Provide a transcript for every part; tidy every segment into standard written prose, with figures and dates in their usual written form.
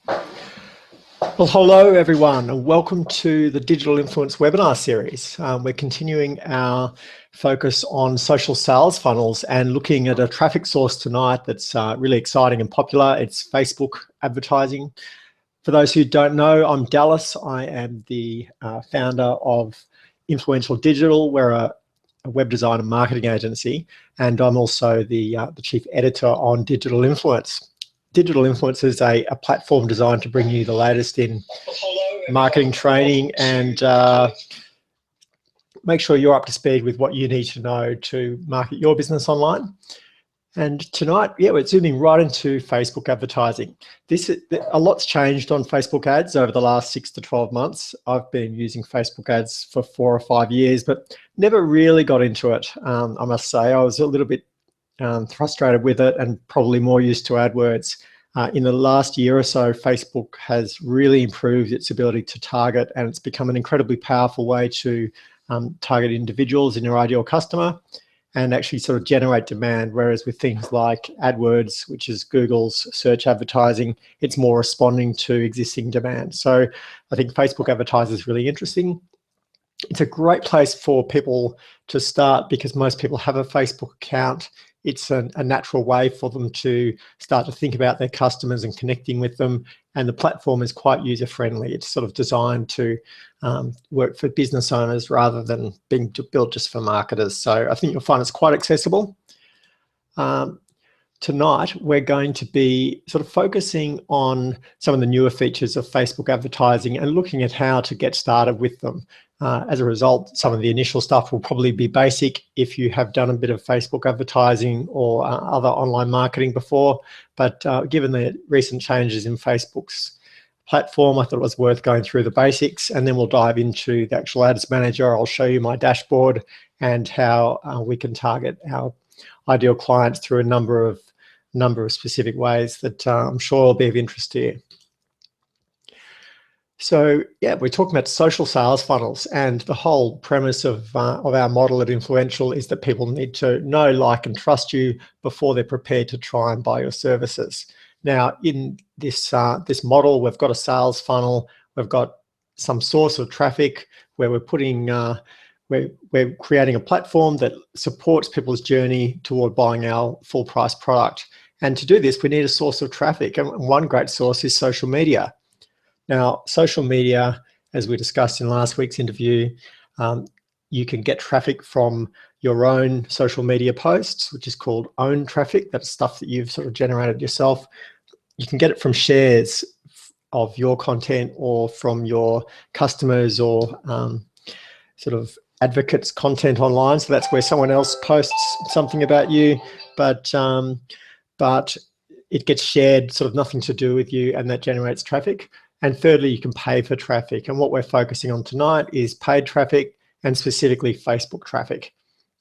Well, hello everyone, and welcome to the Digital Influence webinar series. We're continuing our focus on social sales funnels and looking at a traffic source tonight that's really exciting and popular. It's Facebook advertising. For those who don't know, I'm Dallas. I am the founder of Influential Digital. We're a web design and marketing agency, and I'm also the chief editor on Digital Influence. Digital Influence is a platform designed to bring you the latest in marketing training and make sure you're up to speed with what you need to know to market your business online. And tonight, we're zooming right into Facebook advertising. A lot's changed on Facebook ads over the last 6 to 12 months. I've been using Facebook ads for 4 or 5 years, but never really got into it. I must say, I was a little bit frustrated with it and probably more used to AdWords. In the last year or so, Facebook has really improved its ability to target, and it's become an incredibly powerful way to target individuals in your ideal customer and actually sort of generate demand. Whereas with things like AdWords, which is Google's search advertising, it's more responding to existing demand. So I think Facebook advertising is really interesting. It's a great place for people to start because most people have a Facebook account. It's a natural way for them to start to think about their customers and connecting with them. And the platform is quite user-friendly. It's sort of designed to work for business owners rather than being built just for marketers. So I think you'll find it's quite accessible. Tonight, we're going to be sort of focusing on some of the newer features of Facebook advertising and looking at how to get started with them. As a result, some of the initial stuff will probably be basic if you have done a bit of Facebook advertising or other online marketing before. But given the recent changes in Facebook's platform, I thought it was worth going through the basics, and then we'll dive into the actual Ads Manager. I'll show you my dashboard and how we can target our ideal clients through a number of specific ways that I'm sure will be of interest to you. So we're talking about social sales funnels, and the whole premise of our model at Influential is that people need to know, like, and trust you before they're prepared to try and buy your services. Now, in this model, we've got a sales funnel, we've got some source of traffic where we're putting we're creating a platform that supports people's journey toward buying our full price product. And to do this, we need a source of traffic, and one great source is social media. Now, social media, as we discussed in last week's interview, you can get traffic from your own social media posts, which is called owned traffic. That's stuff that you've sort of generated yourself. You can get it from shares of your content or from your customers or sort of advocates' content online. So that's where someone else posts something about you, but it gets shared, sort of nothing to do with you, and that generates traffic. And thirdly, you can pay for traffic. And what we're focusing on tonight is paid traffic, and specifically Facebook traffic.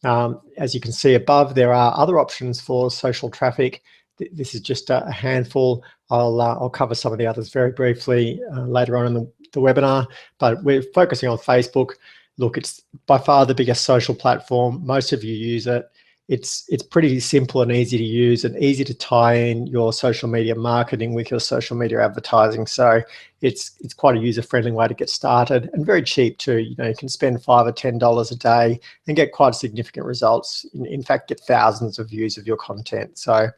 As you can see above, there are other options for social traffic. This is just a handful. I'll cover some of the others very briefly later on in the webinar, but we're focusing on Facebook. Look, it's by far the biggest social platform. Most of you use it. It's pretty simple and easy to use and easy to tie in your social media marketing with your social media advertising. So it's quite a user-friendly way to get started, and very cheap too. You know, you can spend $5 or $10 a day and get quite significant results. In fact, get thousands of views of your content. So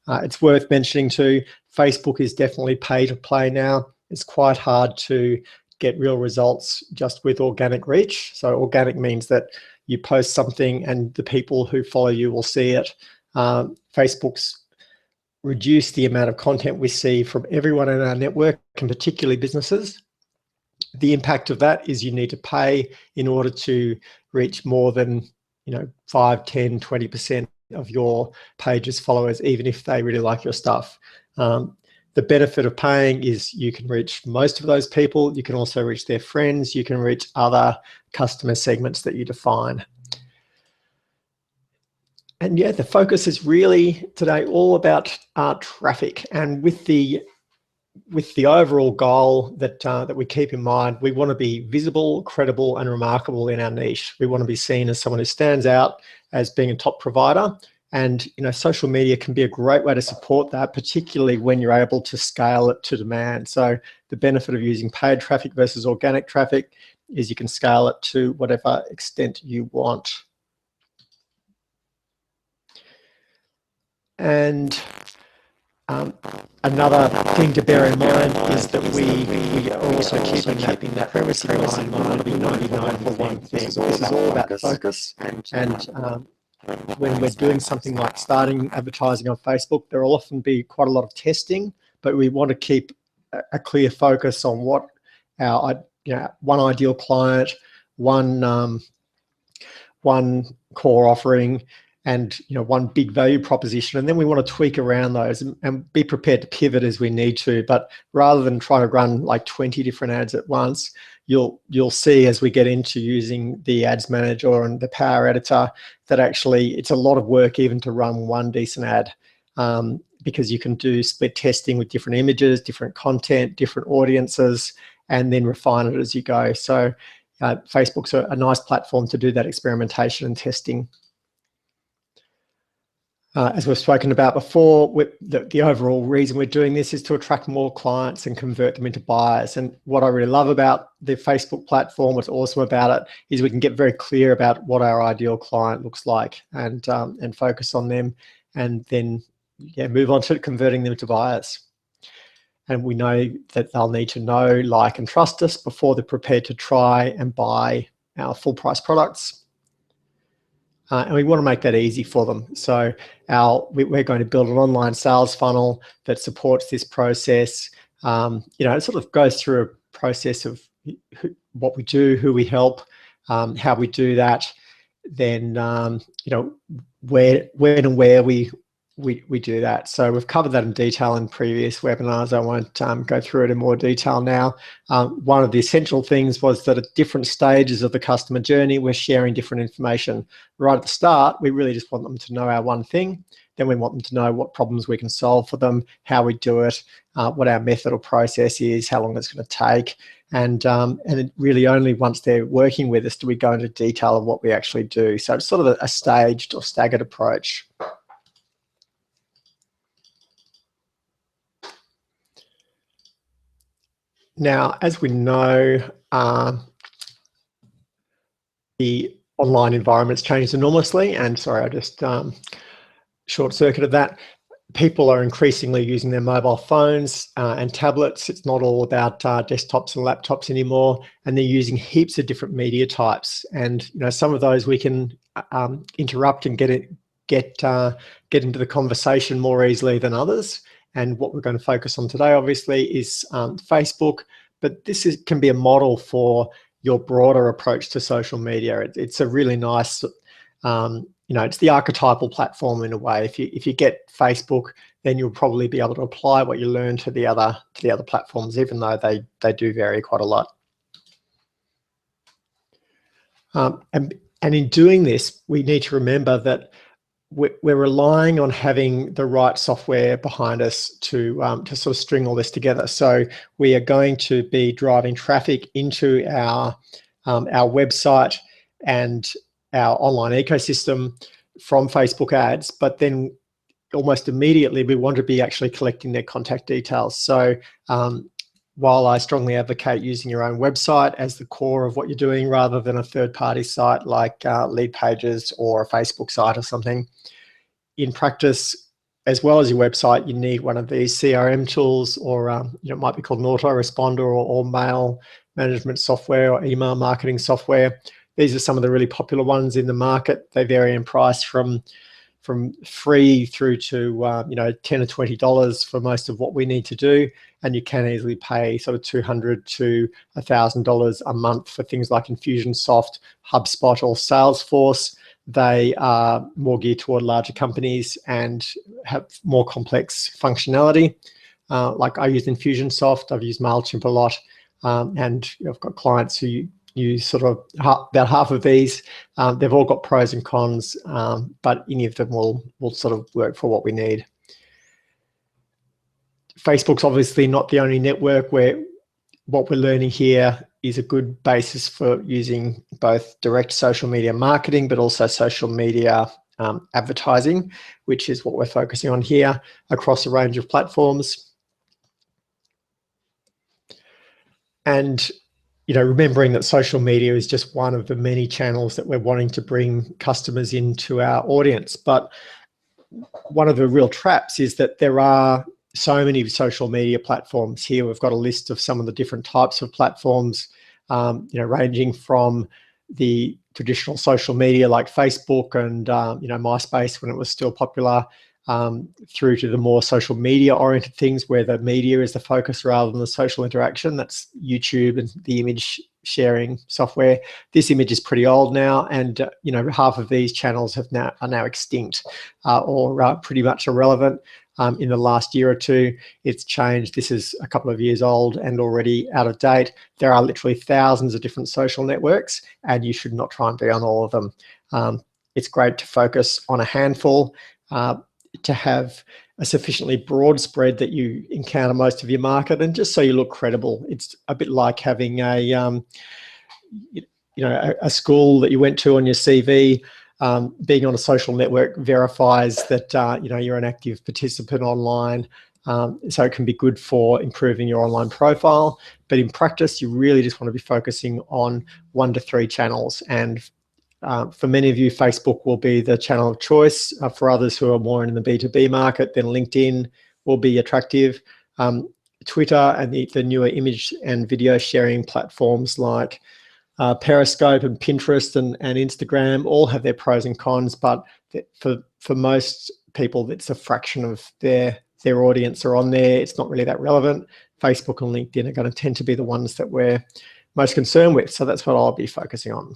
it's worth mentioning too, Facebook is definitely pay to play now. It's quite hard to get real results just with organic reach. So organic means that you post something and the people who follow you will see it. Facebook's reduced the amount of content we see from everyone in our network, and particularly businesses. The impact of that is you need to pay in order to reach more than 5, 10, 20% of your page's followers, even if they really like your stuff. The benefit of paying is you can reach most of those people. You can also reach their friends. You can reach other customer segments that you define. And the focus is really today all about traffic, and with the overall goal that we keep in mind, we want to be visible, credible, and remarkable in our niche. We want to be seen as someone who stands out as being a top provider, And social media can be a great way to support that, particularly when you're able to scale it to demand. So the benefit of using paid traffic versus organic traffic is you can scale it to whatever extent you want. And another thing to bear in mind is that we are also keeping that premise in mind. We want to be 99 for one thing. This is all about focus. And when we're doing something like starting advertising on Facebook, there will often be quite a lot of testing, but we want to keep a clear focus on what our one ideal client, one core offering, and one big value proposition, and then we want to tweak around those and be prepared to pivot as we need to. But rather than trying to run like 20 different ads at once, you'll see as we get into using the ads manager and the power editor that actually it's a lot of work even to run one decent ad, because you can do split testing with different images, different content, different audiences, and then refine it as you go. So Facebook's a nice platform to do that experimentation and testing. As we've spoken about before, the overall reason we're doing this is to attract more clients and convert them into buyers. And what I really love about the Facebook platform, what's awesome about it, is we can get very clear about what our ideal client looks like and focus on them, and then move on to converting them to buyers. And we know that they'll need to know, like, and trust us before they're prepared to try and buy our full price products. And we want to make that easy for them. So we're going to build an online sales funnel that supports this process. It sort of goes through a process of what we do, who we help, how we do that, then when and where we do that. So we've covered that in detail in previous webinars. I won't go through it in more detail now. One of the essential things was that at different stages of the customer journey, we're sharing different information. Right at the start, we really just want them to know our one thing. Then we want them to know what problems we can solve for them, how we do it, what our method or process is, how long it's going to take. And it really only once they're working with us do we go into detail of what we actually do. So it's sort of a staged or staggered approach. Now, as we know, the online environment's changed enormously, and sorry, I just short-circuited that. People are increasingly using their mobile phones and tablets. It's not all about desktops and laptops anymore, and they're using heaps of different media types. And some of those we can interrupt and get into the conversation more easily than others. And what we're going to focus on today, obviously, is Facebook. But this can be a model for your broader approach to social media. It's a really nice, it's the archetypal platform in a way. If you get Facebook, then you'll probably be able to apply what you learn to the other platforms, even though they do vary quite a lot. And in doing this, we need to remember that we're relying on having the right software behind us to sort of string all this together. So we are going to be driving traffic into our website and our online ecosystem from Facebook ads, but then almost immediately we want to be actually collecting their contact details. So while I strongly advocate using your own website as the core of what you're doing rather than a third-party site like Leadpages or a Facebook site or something, in practice, as well as your website, you need one of these CRM tools, or it might be called an autoresponder or mail management software or email marketing software. These are some of the really popular ones in the market. They vary in price from free through to $10 or $20 for most of what we need to do, and you can easily pay sort of $200 to $1,000 a month for things like Infusionsoft, HubSpot, or Salesforce. They are more geared toward larger companies and have more complex functionality. Like I use Infusionsoft, I've used MailChimp a lot, and I've got clients who use sort of about half of these. They've all got pros and cons, but any of them will sort of work for what we need. Facebook's obviously not the only network where what we're learning here is a good basis for using both direct social media marketing, but also social media advertising, which is what we're focusing on here across a range of platforms. And remembering that social media is just one of the many channels that we're wanting to bring customers into our audience. But one of the real traps is that there are so many social media platforms. Here we've got a list of some of the different types of platforms, ranging from the traditional social media like Facebook and MySpace when it was still popular, through to the more social media oriented things where the media is the focus rather than the social interaction. That's YouTube and the image sharing software. This image is pretty old now, and half of these channels are now extinct, or pretty much irrelevant. In the last year or two, it's changed. This is a couple of years old and already out of date. There are literally thousands of different social networks, and you should not try and be on all of them. It's great to focus on a handful, to have a sufficiently broad spread that you encounter most of your market, and just so you look credible. It's a bit like having a school that you went to on your CV. Being on a social network verifies that you're an active participant online, so it can be good for improving your online profile. But in practice, you really just want to be focusing on 1 to 3 channels. And for many of you, Facebook will be the channel of choice. For others who are more in the B2B market, then LinkedIn will be attractive. Twitter and the newer image and video sharing platforms like Periscope and Pinterest and Instagram all have their pros and cons, but for most people, it's a fraction of their audience are on there. It's not really that relevant. Facebook and LinkedIn are going to tend to be the ones that we're most concerned with. So that's what I'll be focusing on.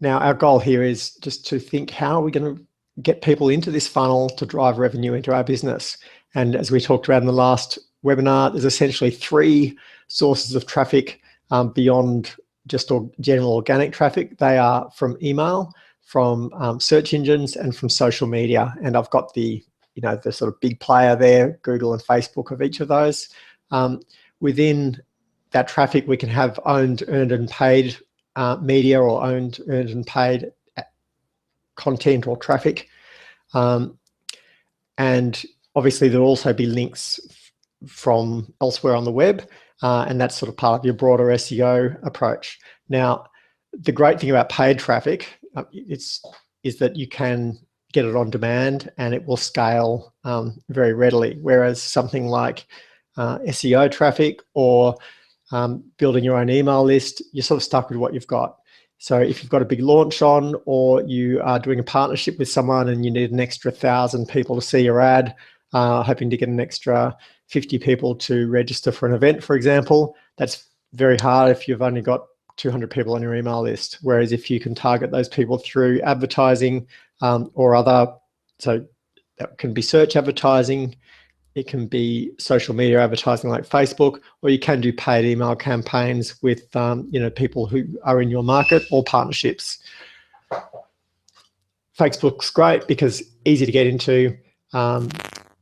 Now, our goal here is just to think, how are we going to get people into this funnel to drive revenue into our business? And as we talked about in the last webinar, there's essentially 3 sources of traffic beyond just general organic traffic. They are from email, from search engines, and from social media. And I've got the sort of big player there, Google and Facebook, of each of those. Within that traffic, we can have owned, earned, and paid media, or owned, earned, and paid content or traffic. And obviously there'll also be links from elsewhere on the web, and that's sort of part of your broader SEO approach. Now, the great thing about paid traffic is that you can get it on demand and it will scale very readily, whereas something like SEO traffic or building your own email list, you're sort of stuck with what you've got. So if you've got a big launch on, or you are doing a partnership with someone and you need an extra 1,000 people to see your ad, hoping to get an extra 50 people to register for an event, for example, that's very hard if you've only got 200 people on your email list. Whereas if you can target those people through advertising or other, so that can be search advertising, it can be social media advertising like Facebook, or you can do paid email campaigns with people who are in your market, or partnerships. Facebook's great because easy to get into.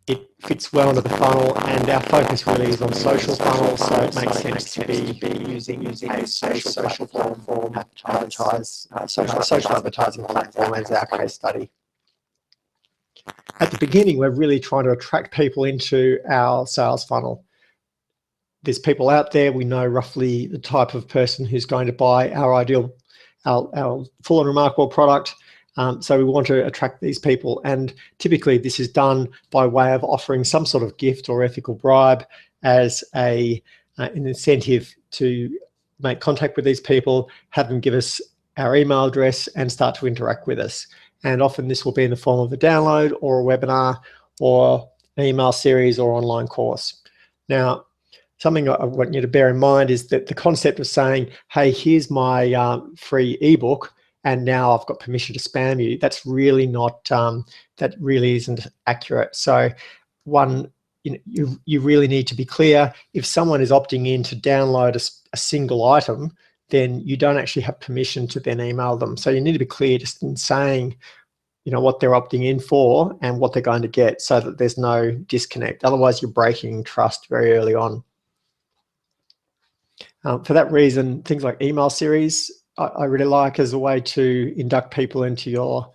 It fits well into the funnel, and our focus really is on social funnels, so it makes sense to be using a social platform, social advertising platform as our case study. At the beginning, we're really trying to attract people into our sales funnel. There's people out there, we know roughly the type of person who's going to buy our full and remarkable product. So we want to attract these people, and typically this is done by way of offering some sort of gift or ethical bribe as an incentive to make contact with these people, have them give us our email address and start to interact with us. And often this will be in the form of a download or a webinar or an email series or online course. Now, something I want you to bear in mind is that the concept of saying, hey, here's my free ebook, and now I've got permission to spam you, that's really not, that really isn't accurate. So one, you really need to be clear. If someone is opting in to download a single item, then you don't actually have permission to then email them. So you need to be clear just in saying, what they're opting in for and what they're going to get, so that there's no disconnect. Otherwise, you're breaking trust very early on. For that reason, things like email series I really like as a way to induct people into your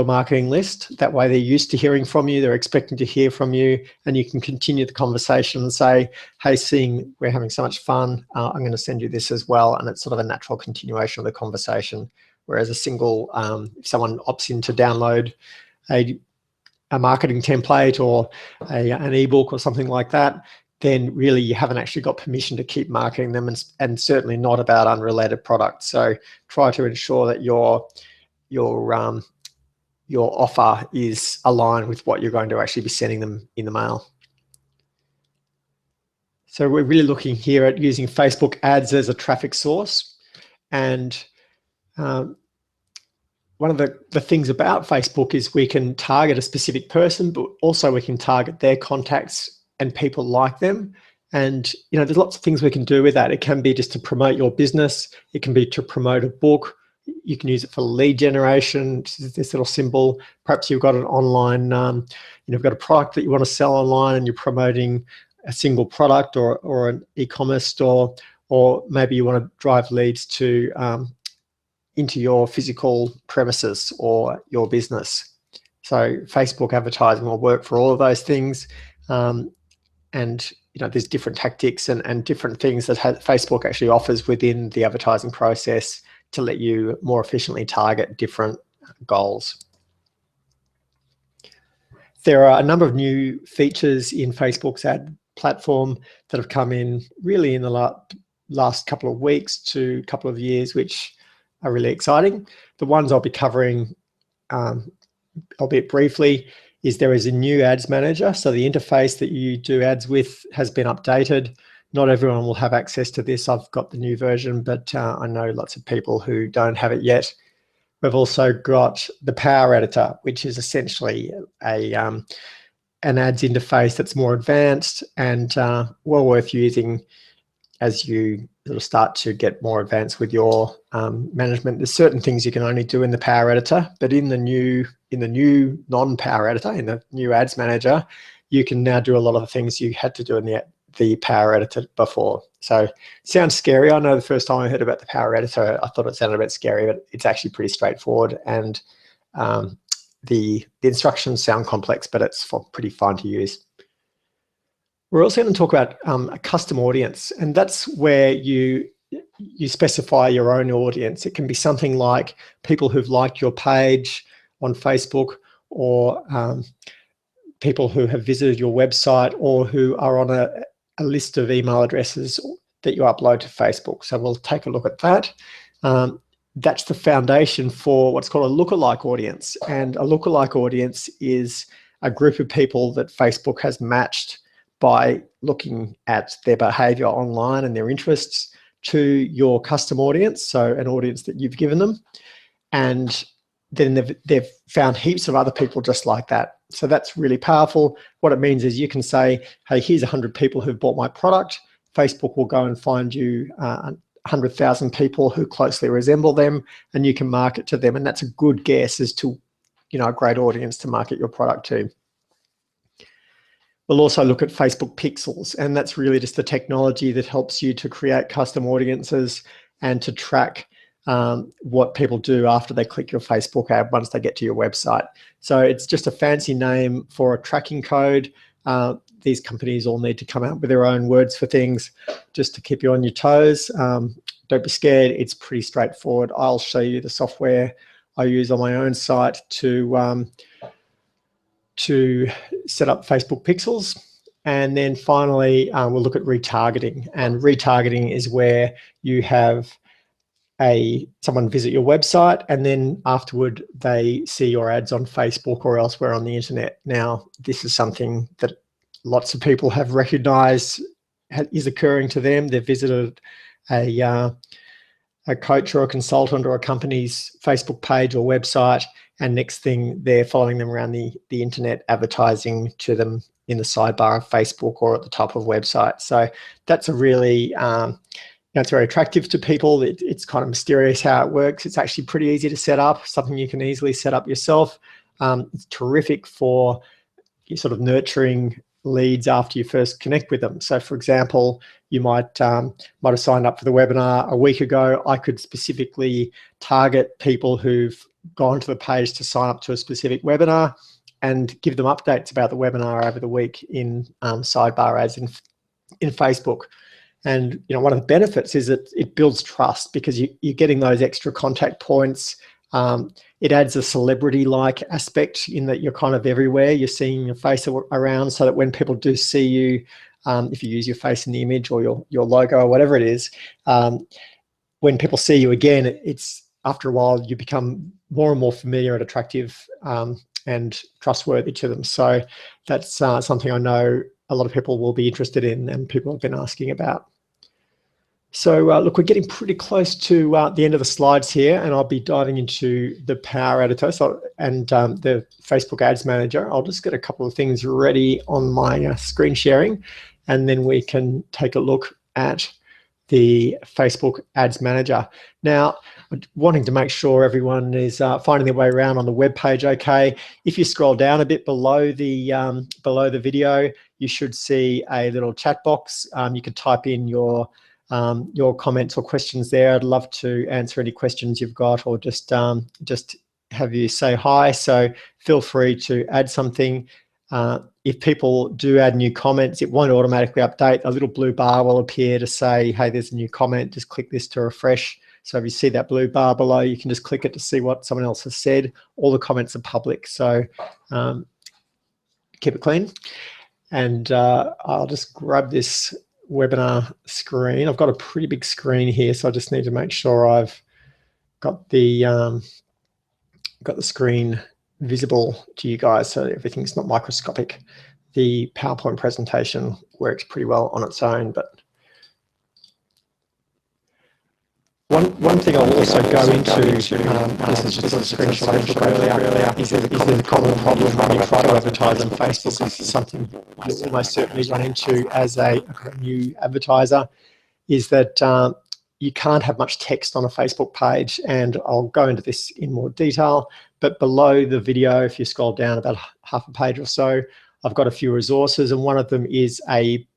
marketing list. That way they're used to hearing from you, they're expecting to hear from you, and you can continue the conversation and say, hey, seeing we're having so much fun, I'm going to send you this as well. And it's sort of a natural continuation of the conversation. Whereas a single, if someone opts in to download a marketing template or an ebook or something like that, then really you haven't actually got permission to keep marketing them, and certainly not about unrelated products. So try to ensure that your offer is aligned with what you're going to actually be sending them in the mail. So we're really looking here at using Facebook ads as a traffic source. And one of the things about Facebook is we can target a specific person, but also we can target their contacts and people like them. And there's lots of things we can do with that. It can be just to promote your business. It can be to promote a book. You can use it for lead generation, this little symbol. Perhaps you've got an online, you've got a product that you want to sell online and you're promoting a single product or an e-commerce store, or maybe you want to drive leads to into your physical premises or your business. So Facebook advertising will work for all of those things. And there's different tactics and different things that Facebook actually offers within the advertising process to let you more efficiently target different goals. There are a number of new features in Facebook's ad platform that have come in really in the last couple of weeks to couple of years, which are really exciting. The ones I'll be covering, albeit briefly, is there is a new ads manager. So the interface that you do ads with has been updated. Not everyone will have access to this. I've got the new version, but I know lots of people who don't have it yet. We've also got the Power Editor, which is essentially an ads interface that's more advanced and well worth using as you sort of start to get more advanced with your management. There's certain things you can only do in the Power Editor, but in the new non-Power Editor, in the new Ads Manager, you can now do a lot of the things you had to do in the Power Editor before. So it sounds scary. I know the first time I heard about the Power Editor, I thought it sounded a bit scary, but it's actually pretty straightforward. And the instructions sound complex, but it's pretty fun to use. We're also going to talk about a custom audience, and that's where you specify your own audience. It can be something like people who've liked your page on Facebook, or people who have visited your website, or who are on a list of email addresses that you upload to Facebook. So we'll take a look at that. That's the foundation for what's called a lookalike audience. And a lookalike audience is a group of people that Facebook has matched by looking at their behavior online and their interests to your custom audience, so an audience that you've given them. And then they've found heaps of other people just like that. So that's really powerful. What it means is you can say, hey, here's 100 people who've bought my product. Facebook will go and find you 100,000 people who closely resemble them, and you can market to them. And that's a good guess as to, a great audience to market your product to. We'll also look at Facebook Pixels, and that's really just the technology that helps you to create custom audiences and to track what people do after they click your Facebook ad once they get to your website. So it's just a fancy name for a tracking code. These companies all need to come out with their own words for things just to keep you on your toes. Don't be scared. It's pretty straightforward. I'll show you the software I use on my own site to set up Facebook Pixels. And then finally, we'll look at retargeting. And retargeting is where you have someone visit your website, and then afterward they see your ads on Facebook or elsewhere on the internet. Now, this is something that lots of people have recognized is occurring to them. They've visited a coach or a consultant or a company's Facebook page or website, and next thing they're following them around the internet, advertising to them in the sidebar of Facebook or at the top of websites. So that's a really, it's very attractive to people. It's kind of mysterious how it works. It's actually pretty easy to set up, something you can easily set up yourself. It's terrific for sort of nurturing leads after you first connect with them. So for example, you might have signed up for the webinar a week ago. I could specifically target people who've gone to the page to sign up to a specific webinar and give them updates about the webinar over the week in sidebar ads in Facebook. And one of the benefits is that it builds trust because you're getting those extra contact points. It adds a celebrity-like aspect in that you're kind of everywhere. You're seeing your face around, so that when people do see you, if you use your face in the image or your logo or whatever it is, when people see you again, it's after a while you become more and more familiar and attractive and trustworthy to them. So that's something I know a lot of people will be interested in and people have been asking about. So look, we're getting pretty close to the end of the slides here, and I'll be diving into the Power Editor and the Facebook Ads Manager. I'll just get a couple of things ready on my screen sharing, and then we can take a look at the Facebook Ads Manager. Now, wanting to make sure everyone is finding their way around on the web page okay. If you scroll down a bit below the video, you should see a little chat box. You can type in your comments or questions there. I'd love to answer any questions you've got, or just have you say hi. So feel free to add something. If people do add new comments, it won't automatically update. A little blue bar will appear to say, hey, there's a new comment. Just click this to refresh. So if you see that blue bar below, you can just click it to see what someone else has said. All the comments are public, so keep it clean. And I'll just grab this webinar screen. I've got a pretty big screen here, so I just need to make sure I've got the screen visible to you guys, so everything's not microscopic. The PowerPoint presentation works pretty well on its own, but one thing I'll also go into, this is just a screenshot I took earlier, is there's a common problem when you try to advertise on Facebook. This is something you'll almost certainly run into as a new advertiser, is that you can't have much text on a Facebook page, and I'll go into this in more detail, but below the video, if you scroll down about half a page or so, I've got a few resources, and one of them is a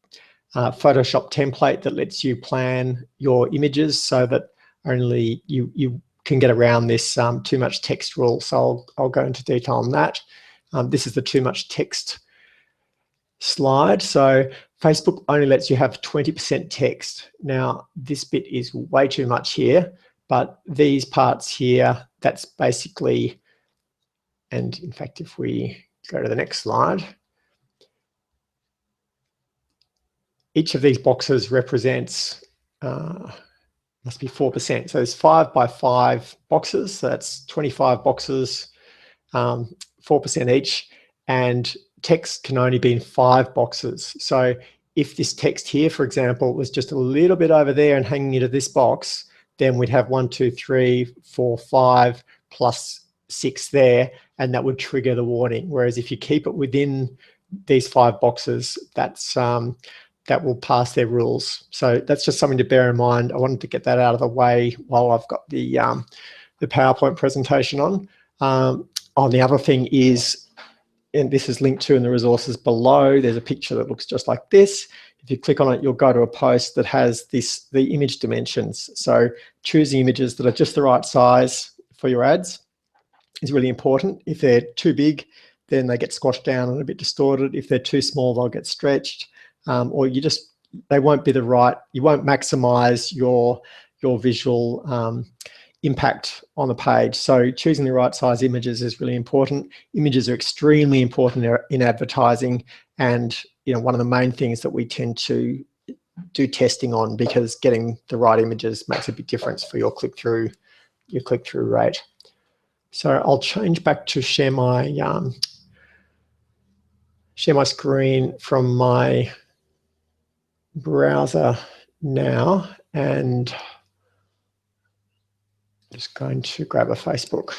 Photoshop template that lets you plan your images so that only you can get around this too much text rule. So I'll go into detail on that. This is the too much text slide. So Facebook only lets you have 20% text. Now, this bit is way too much here, but these parts here, that's basically, and in fact, if we go to the next slide, each of these boxes represents, must be 4%. So there's 5 by 5 boxes. So that's 25 boxes, 4% each, and text can only be in 5 boxes. So if this text here, for example, was just a little bit over there and hanging into this box, then we'd have 1, 2, 3, 4, 5 plus 6 there, and that would trigger the warning. Whereas if you keep it within these 5 boxes, that will pass their rules. So that's just something to bear in mind. I wanted to get that out of the way while I've got the PowerPoint presentation on. The other thing is, and this is linked to in the resources below, there's a picture that looks just like this. If you click on it, you'll go to a post that has the image dimensions. So choosing images that are just the right size for your ads is really important. If they're too big, then they get squashed down and a bit distorted. If they're too small, they'll get stretched. Or they won't be the right, you won't maximize your visual impact on the page. So choosing the right size images is really important. Images are extremely important in advertising, and one of the main things that we tend to do testing on, because getting the right images makes a big difference for your click-through rate. So I'll change back to share my screen from my browser now, and just going to grab a Facebook.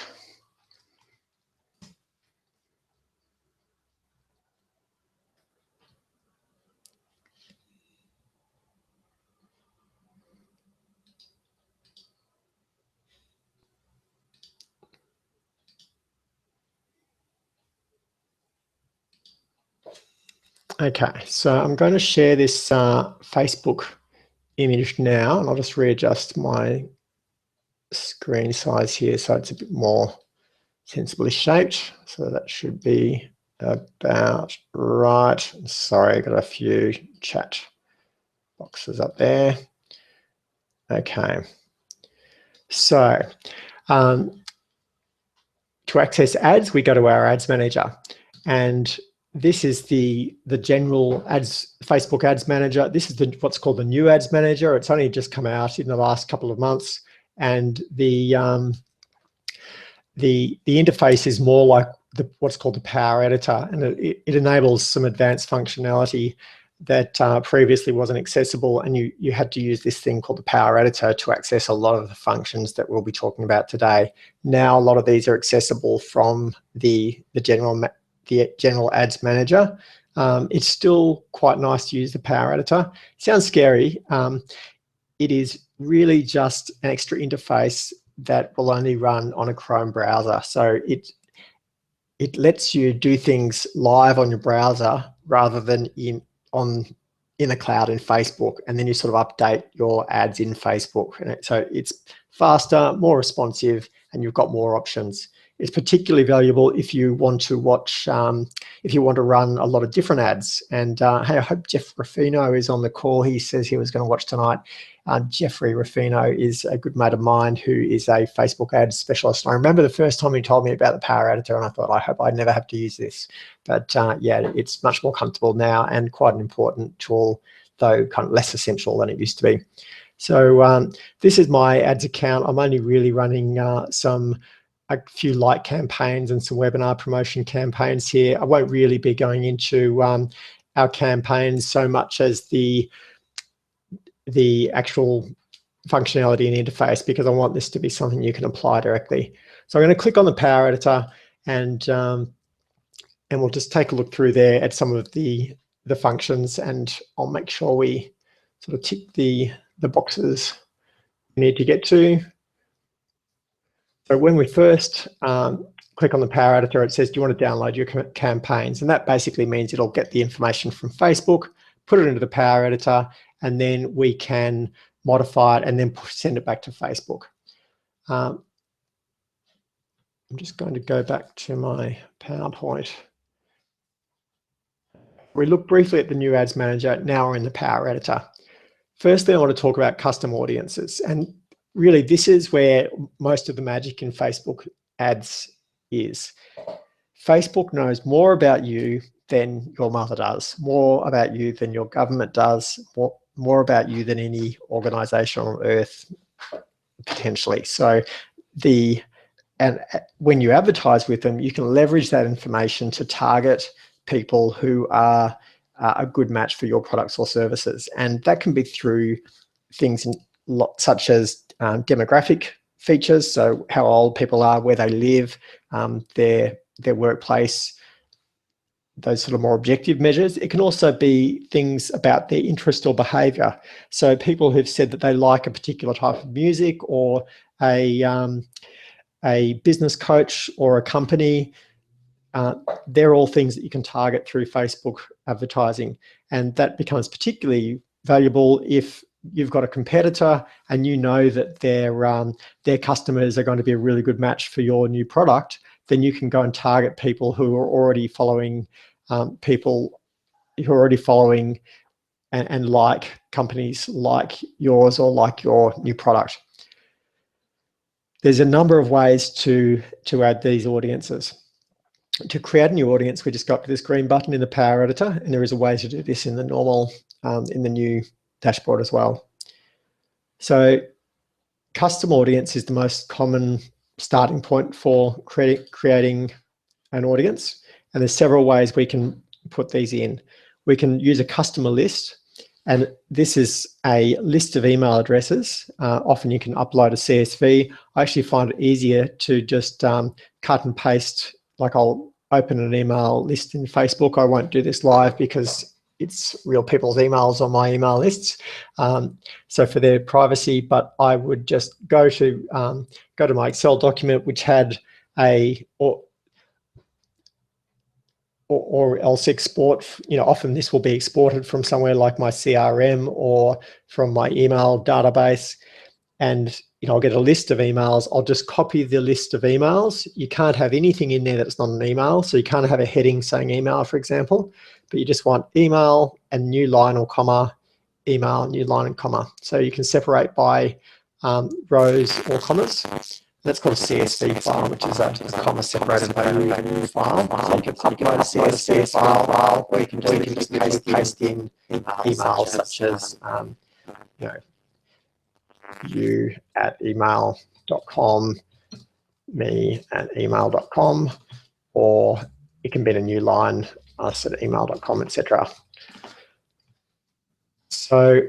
Okay, so I'm going to share this Facebook image now, and I'll just readjust my screen size here so it's a bit more sensibly shaped. So that should be about right. Sorry, I got a few chat boxes up there. Okay, so to access ads, we go to our ads manager, and this is the general ads, Facebook ads manager. This is what's called the new ads manager. It's only just come out in the last couple of months, and the interface is more like what's called the Power Editor, and it enables some advanced functionality that previously wasn't accessible, and you had to use this thing called the Power Editor to access a lot of the functions that we'll be talking about today. Now a lot of these are accessible from the general ads manager. It's still quite nice to use the Power Editor. Sounds scary. It is really just an extra interface that will only run on a Chrome browser. So it lets you do things live on your browser rather than in the cloud in Facebook, and then you sort of update your ads in Facebook. And so it's faster, more responsive, and you've got more options. It's particularly valuable if you want to watch, if you want to run a lot of different ads. And hey, I hope Jeff Ruffino is on the call. He says he was going to watch tonight. Jeffrey Ruffino is a good mate of mine who is a Facebook ads specialist. I remember the first time he told me about the Power Editor, and I thought, I hope I never have to use this. But yeah, it's much more comfortable now and quite an important tool, though kind of less essential than it used to be. So this is my ads account. I'm only really running a few light campaigns and some webinar promotion campaigns here. I won't really be going into our campaigns so much as the actual functionality and interface, because I want this to be something you can apply directly. So I'm going to click on the Power Editor, and we'll just take a look through there at some of the functions, and I'll make sure we sort of tick the boxes we need to get to. So when we first click on the Power Editor, it says, do you want to download your campaigns? And that basically means it'll get the information from Facebook, put it into the Power Editor, and then we can modify it and then send it back to Facebook. I'm just going to go back to my PowerPoint. We look briefly at the new Ads Manager. Now we're in the Power Editor. Firstly, I want to talk about custom audiences. And really, this is where most of the magic in Facebook ads is. Facebook knows more about you than your mother does, more about you than your government does, more about you than any organization on earth, potentially. So when you advertise with them, you can leverage that information to target people who are a good match for your products or services. And that can be through things such as demographic features, so how old people are, where they live, their workplace, those sort of more objective measures. It can also be things about their interest or behavior. So people who've said that they like a particular type of music, or a business coach or a company, they're all things that you can target through Facebook advertising. And that becomes particularly valuable if you've got a competitor and you know that their customers are going to be a really good match for your new product. Then you can go and target people who are already following and like companies like yours or like your new product. There's a number of ways to add these audiences. To create a new audience, we just go up to this green button in the Power Editor, and there is a way to do this in the normal, in the new dashboard as well. So custom audience is the most common starting point for creating an audience. And there's several ways we can put these in. We can use a customer list, and this is a list of email addresses. Often you can upload a CSV. I actually find it easier to just cut and paste. Like, I'll open an email list in Facebook. I won't do this live because it's real people's emails on my email lists, so for their privacy. But I would just go to my Excel document, which had or else export, often this will be exported from somewhere like my CRM or from my email database. And I'll get a list of emails. I'll just copy the list of emails. You can't have anything in there that's not an email. So you can't have a heading saying email, for example, but you just want email and new line or comma, email, new line and comma. So you can separate by rows or commas. That's called a CSV file, which is a comma separated value file. So you can upload a CSV file, or you can just paste in emails such as, you at email.com, me at email.com, or it can be a new line, us at email.com, etc. So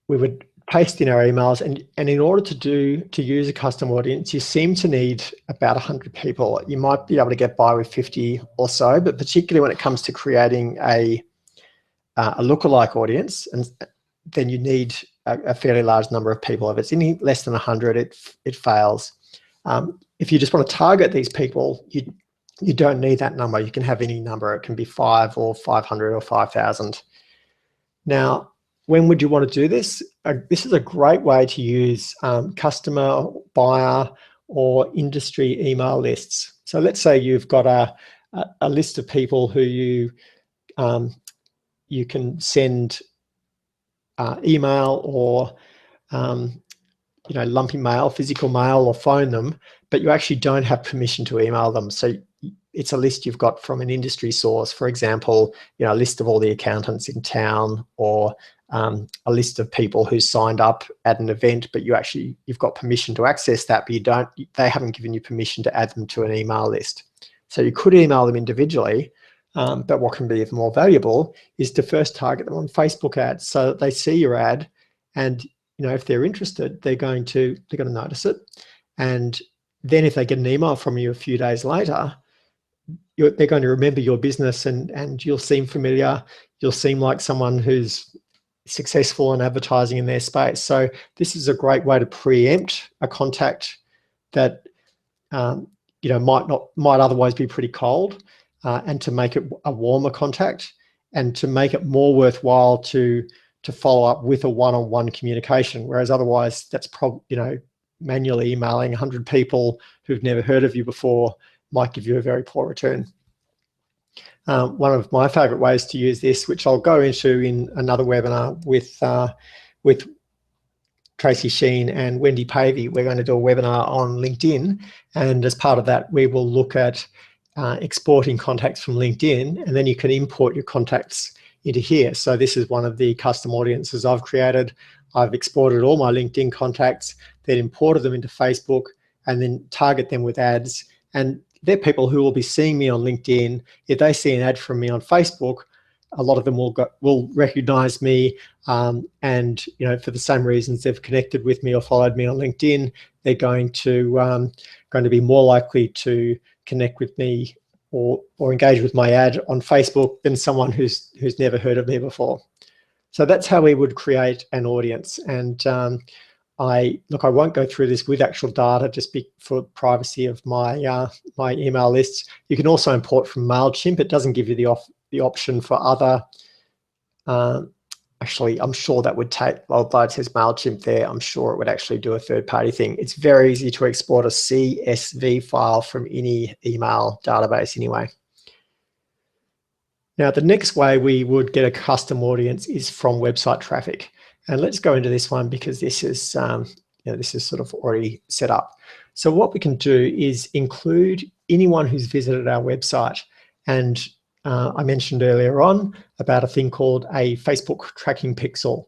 we would paste in our emails, and in order to use a custom audience, you seem to need about 100 people. You might be able to get by with 50 or so, but particularly when it comes to creating a lookalike audience, and then you need a fairly large number of people. If it's any less than 100, it fails. If you just want to target these people, you don't need that number. You can have any number. It can be 5 or 500 or 5,000. Now, when would you want to do this? This is a great way to use customer, buyer, or industry email lists. So let's say you've got a list of people who you can send email or lumpy mail, physical mail, or phone them, but you actually don't have permission to email them. So it's a list you've got from an industry source, for example, a list of all the accountants in town, or a list of people who signed up at an event, but you've got permission to access that, but they haven't given you permission to add them to an email list. So you could email them individually, but what can be even more valuable is to first target them on Facebook ads so that they see your ad, and if they're interested, they're going to notice it. And then if they get an email from you a few days later, they're going to remember your business, and you'll seem familiar. You'll seem like someone who's successful in advertising in their space. So this is a great way to preempt a contact that might otherwise be pretty cold, and to make it a warmer contact, and to make it more worthwhile to follow up with a one-on-one communication. Whereas otherwise, that's manually emailing 100 people who've never heard of you before might give you a very poor return. One of my favorite ways to use this, which I'll go into in another webinar with Tracy Sheen and Wendy Pavey, we're going to do a webinar on LinkedIn. And as part of that, we will look at exporting contacts from LinkedIn, and then you can import your contacts into here. So this is one of the custom audiences I've created. I've exported all my LinkedIn contacts, then imported them into Facebook, and then target them with ads. And they're people who will be seeing me on LinkedIn. If they see an ad from me on Facebook, a lot of them will recognize me, and for the same reasons they've connected with me or followed me on LinkedIn, they're going to be more likely to connect with me or engage with my ad on Facebook than someone who's never heard of me before. So that's how we would create an audience. And I won't go through this with actual data just for privacy of my my email lists. You can also import from MailChimp. It doesn't give you the option for other. Actually, I'm sure that would take, although it says MailChimp there, I'm sure it would actually do a third-party thing. It's very easy to export a CSV file from any email database anyway. Now, the next way we would get a custom audience is from website traffic. And let's go into this one because this is sort of already set up. So what we can do is include anyone who's visited our website. And I mentioned earlier on about a thing called a Facebook tracking pixel.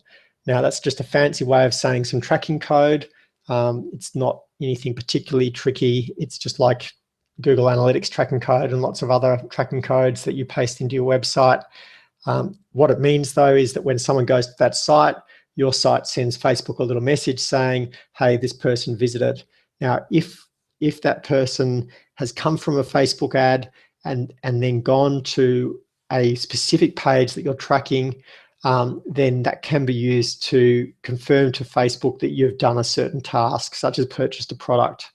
Now that's just a fancy way of saying some tracking code. It's not anything particularly tricky. It's just like Google Analytics tracking code and lots of other tracking codes that you paste into your website. What it means though is that when someone goes to that site, your site sends Facebook a little message saying, hey, this person visited. Now, if that person has come from a Facebook ad and then gone to a specific page that you're tracking, then that can be used to confirm to Facebook that you've done a certain task, such as purchased a product.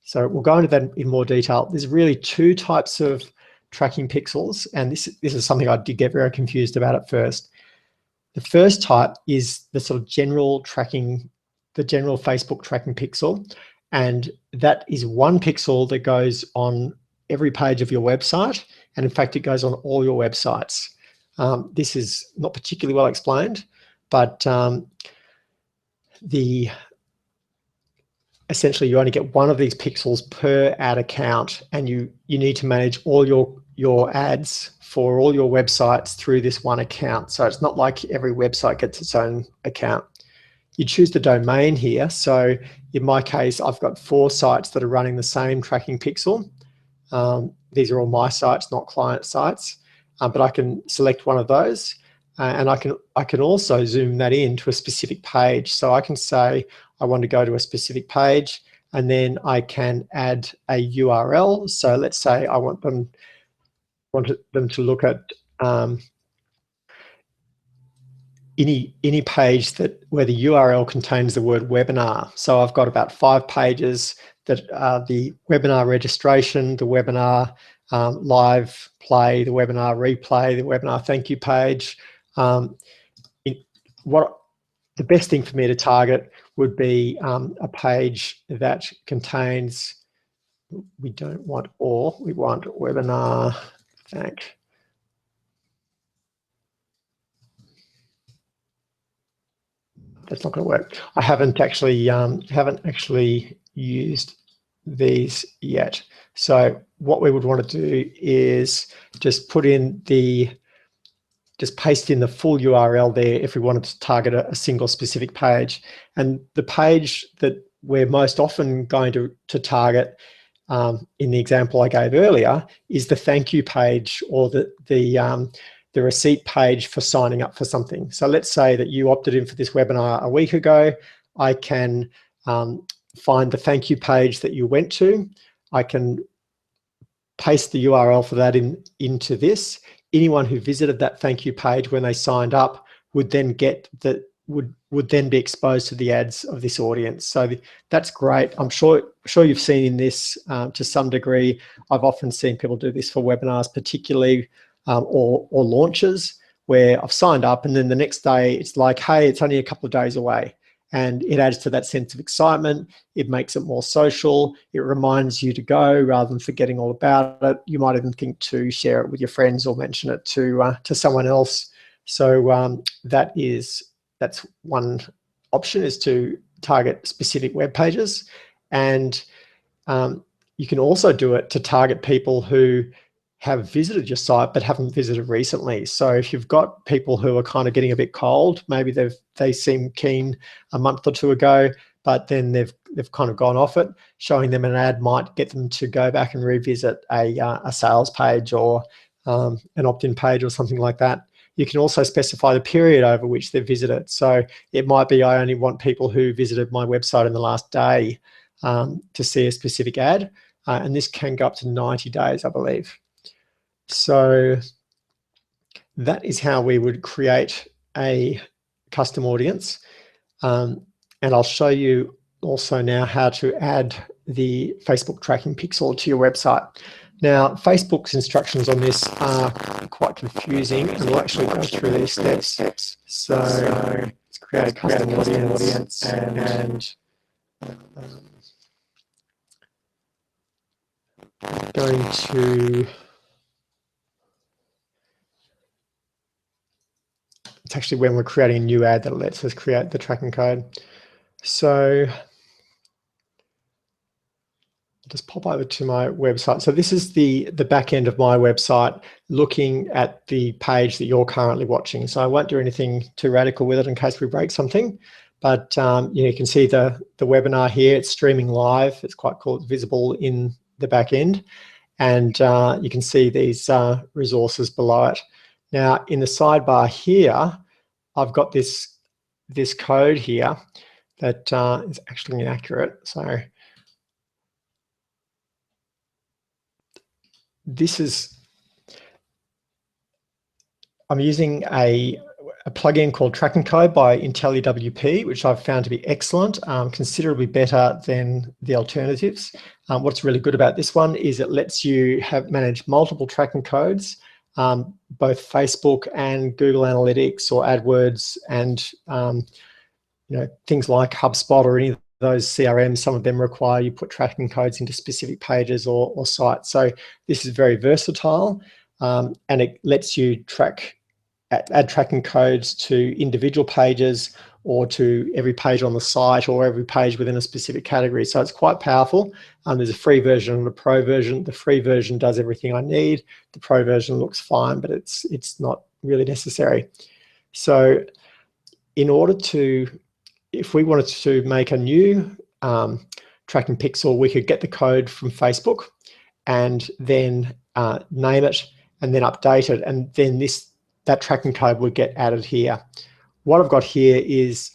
So we'll go into that in more detail. There's really two types of tracking pixels, and this is something I did get very confused about at first. The first type is the sort of general tracking, the general Facebook tracking pixel, and that is one pixel that goes on every page of your website, and in fact, it goes on all your websites. This is not particularly well explained, but essentially you only get one of these pixels per ad account, and you need to manage all your ads for all your websites through this one account. So it's not like every website gets its own account. You choose the domain here. So in my case, I've got 4 sites that are running the same tracking pixel. These are all my sites, not client sites, but I can select one of those, and I can also zoom that in to a specific page. So I can say I want to go to a specific page, and then I can add a URL. So let's say I want them to look at any page where the URL contains the word webinar. So I've got about 5 pages that are the webinar registration, the webinar live play, the webinar replay, the webinar thank you page. The best thing for me to target would be a page that contains, we don't want all, we want webinar thank. That's not going to work. I haven't actually used these yet. So what we would want to do is just paste in the full URL there if we wanted to target a single specific page. And the page that we're most often going to target in the example I gave earlier is the thank you page, or the receipt page for signing up for something. So let's say that you opted in for this webinar a week ago. I can find the thank you page that you went to. I can paste the URL for that into this. Anyone who visited that thank you page when they signed up would then get would then be exposed to the ads of this audience. So that's great. I'm sure you've seen this to some degree. I've often seen people do this for webinars, particularly or launches, where I've signed up and then the next day it's like, hey, it's only a couple of days away. And it adds to that sense of excitement. It makes it more social. It reminds you to go rather than forgetting all about it. You might even think to share it with your friends or mention it to someone else. So that's one option, is to target specific web pages. And you can also do it to target people who have visited your site but haven't visited recently. So if you've got people who are kind of getting a bit cold, maybe they seem keen a month or 2 ago, but then they've kind of gone off it, showing them an ad might get them to go back and revisit a sales page or an opt-in page or something like that. You can also specify the period over which they've visited. So it might be, I only want people who visited my website in the last day to see a specific ad, and this can go up to 90 days, I believe. So that is how we would create a custom audience. And I'll show you also now how to add the Facebook tracking pixel to your website. Now, Facebook's instructions on this are quite confusing, and we'll actually go through these steps. So let's create a custom audience and going to, it's actually when we're creating a new ad that lets us create the tracking code. So just pop over to my website. So this is the back end of my website, looking at the page that you're currently watching. So I won't do anything too radical with it in case we break something, but you can see the webinar here. It's streaming live. It's quite cool. It's visible in the back end, and you can see these resources below it. Now in the sidebar here, I've got this code here that is actually inaccurate. So I'm using a plugin called Tracking Code by IntelliWP, which I've found to be excellent, considerably better than the alternatives. What's really good about this one is it lets you manage multiple tracking codes, both Facebook and Google Analytics or AdWords, and things like HubSpot or any of those CRMs. Some of them require you put tracking codes into specific pages or sites. So this is very versatile, and it lets you add tracking codes to individual pages or to every page on the site or every page within a specific category. So it's quite powerful. There's a free version and a pro version. The free version does everything I need. The pro version looks fine, but it's not really necessary. So if we wanted to make a new tracking pixel, we could get the code from Facebook and then name it and then update it, and then that tracking code would get added here. What I've got here is,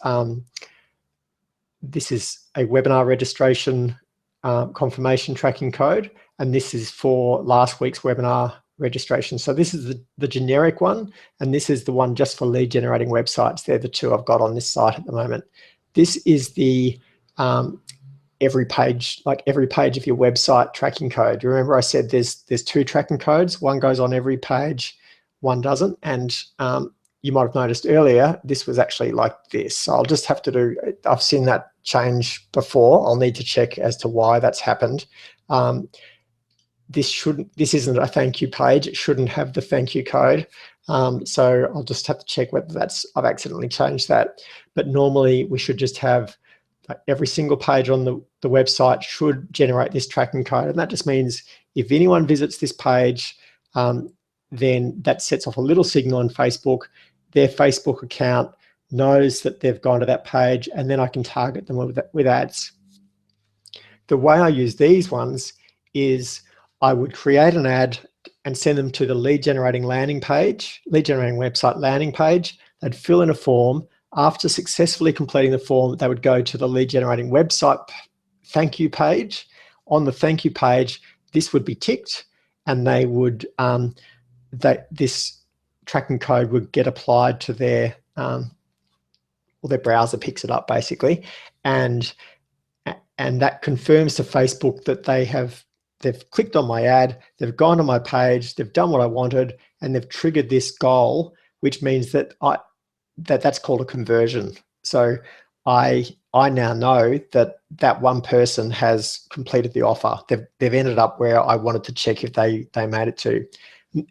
this is a webinar registration confirmation tracking code, and this is for last week's webinar registration. So this is the generic one, and this is the one just for lead generating websites. They're the two I've got on this site at the moment. This is the every page of your website tracking code. You remember I said there's two tracking codes. One goes on every page, one doesn't. And you might have noticed earlier, this was actually like this. So I'll just have to I've seen that change before. I'll need to check as to why that's happened. This isn't a thank you page. It shouldn't have the thank you code. So I'll just have to check whether I've accidentally changed that. But normally we should just have every single page on the website should generate this tracking code. And that just means if anyone visits this page, then that sets off a little signal on Facebook. Their Facebook account knows that they've gone to that page, and then I can target them with ads. The way I use these ones is I would create an ad and send them to the lead generating website landing page. They'd fill in a form. After successfully completing the form, they would go to the lead generating website thank you page. On the thank you page, this would be ticked, and they would this tracking code would get applied to their their browser picks it up basically, and that confirms to Facebook that they've clicked on my ad, they've gone to my page, they've done what I wanted, and they've triggered this goal, which means that that's called a conversion. So I now know that one person has completed the offer. They've ended up where I wanted to check if they made it to.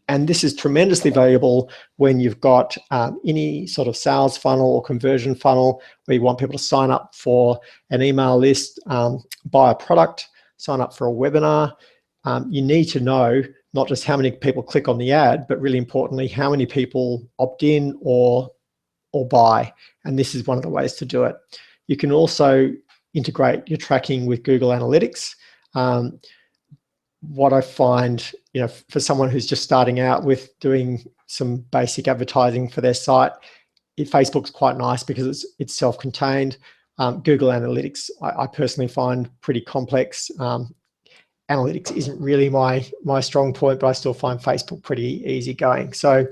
And this is tremendously valuable when you've got any sort of sales funnel or conversion funnel where you want people to sign up for an email list, buy a product, sign up for a webinar. You need to know not just how many people click on the ad, but really importantly, how many people opt in or buy. And this is one of the ways to do it. You can also integrate your tracking with Google Analytics. What I find, for someone who's just starting out with doing some basic advertising for their site, Facebook's quite nice because it's self-contained. Google Analytics, I personally find pretty complex. Analytics isn't really my strong point, but I still find Facebook pretty easy going. So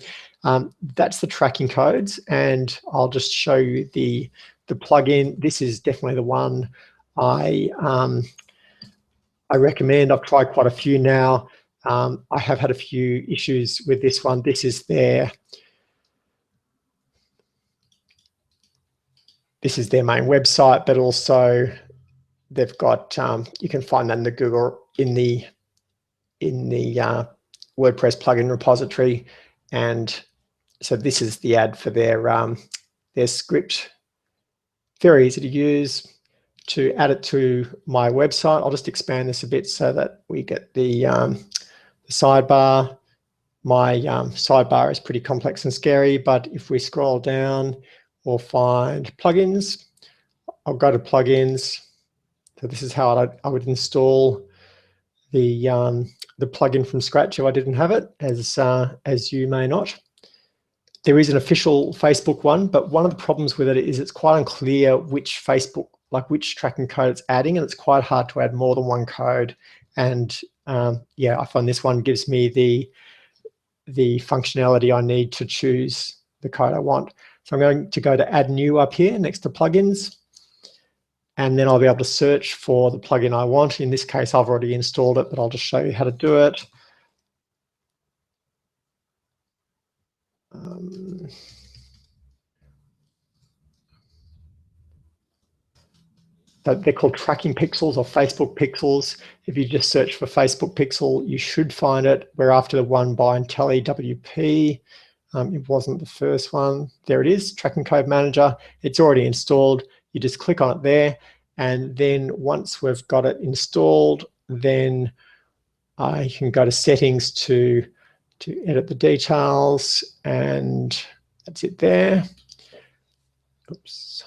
that's the tracking codes, and I'll just show you the plugin. This is definitely the one I recommend. I've tried quite a few now. I have had a few issues with this one. This is their main website, but also they've got you can find that in the Google in the WordPress plugin repository, and so this is the ad for their script. Very easy to use. To add it to my website, I'll just expand this a bit so that we get the sidebar. My sidebar is pretty complex and scary, but if we scroll down, we'll find plugins. I'll go to plugins. So this is how I would install the plugin from scratch if I didn't have it, as you may not. There is an official Facebook one, but one of the problems with it is it's quite unclear which tracking code it's adding, and it's quite hard to add more than one code. And yeah, I find this one gives me the functionality I need to choose the code I want. So I'm going to go to add new up here next to plugins. And then I'll be able to search for the plugin I want. In this case, I've already installed it, but I'll just show you how to do it. So they're called tracking pixels or Facebook pixels. If you just search for Facebook pixel, you should find it. We're after the one by IntelliWP. It wasn't the first one. There it is, Tracking Code Manager. It's already installed. You just click on it there. And then once we've got it installed, then I can go to settings to edit the details, and that's it there. Oops.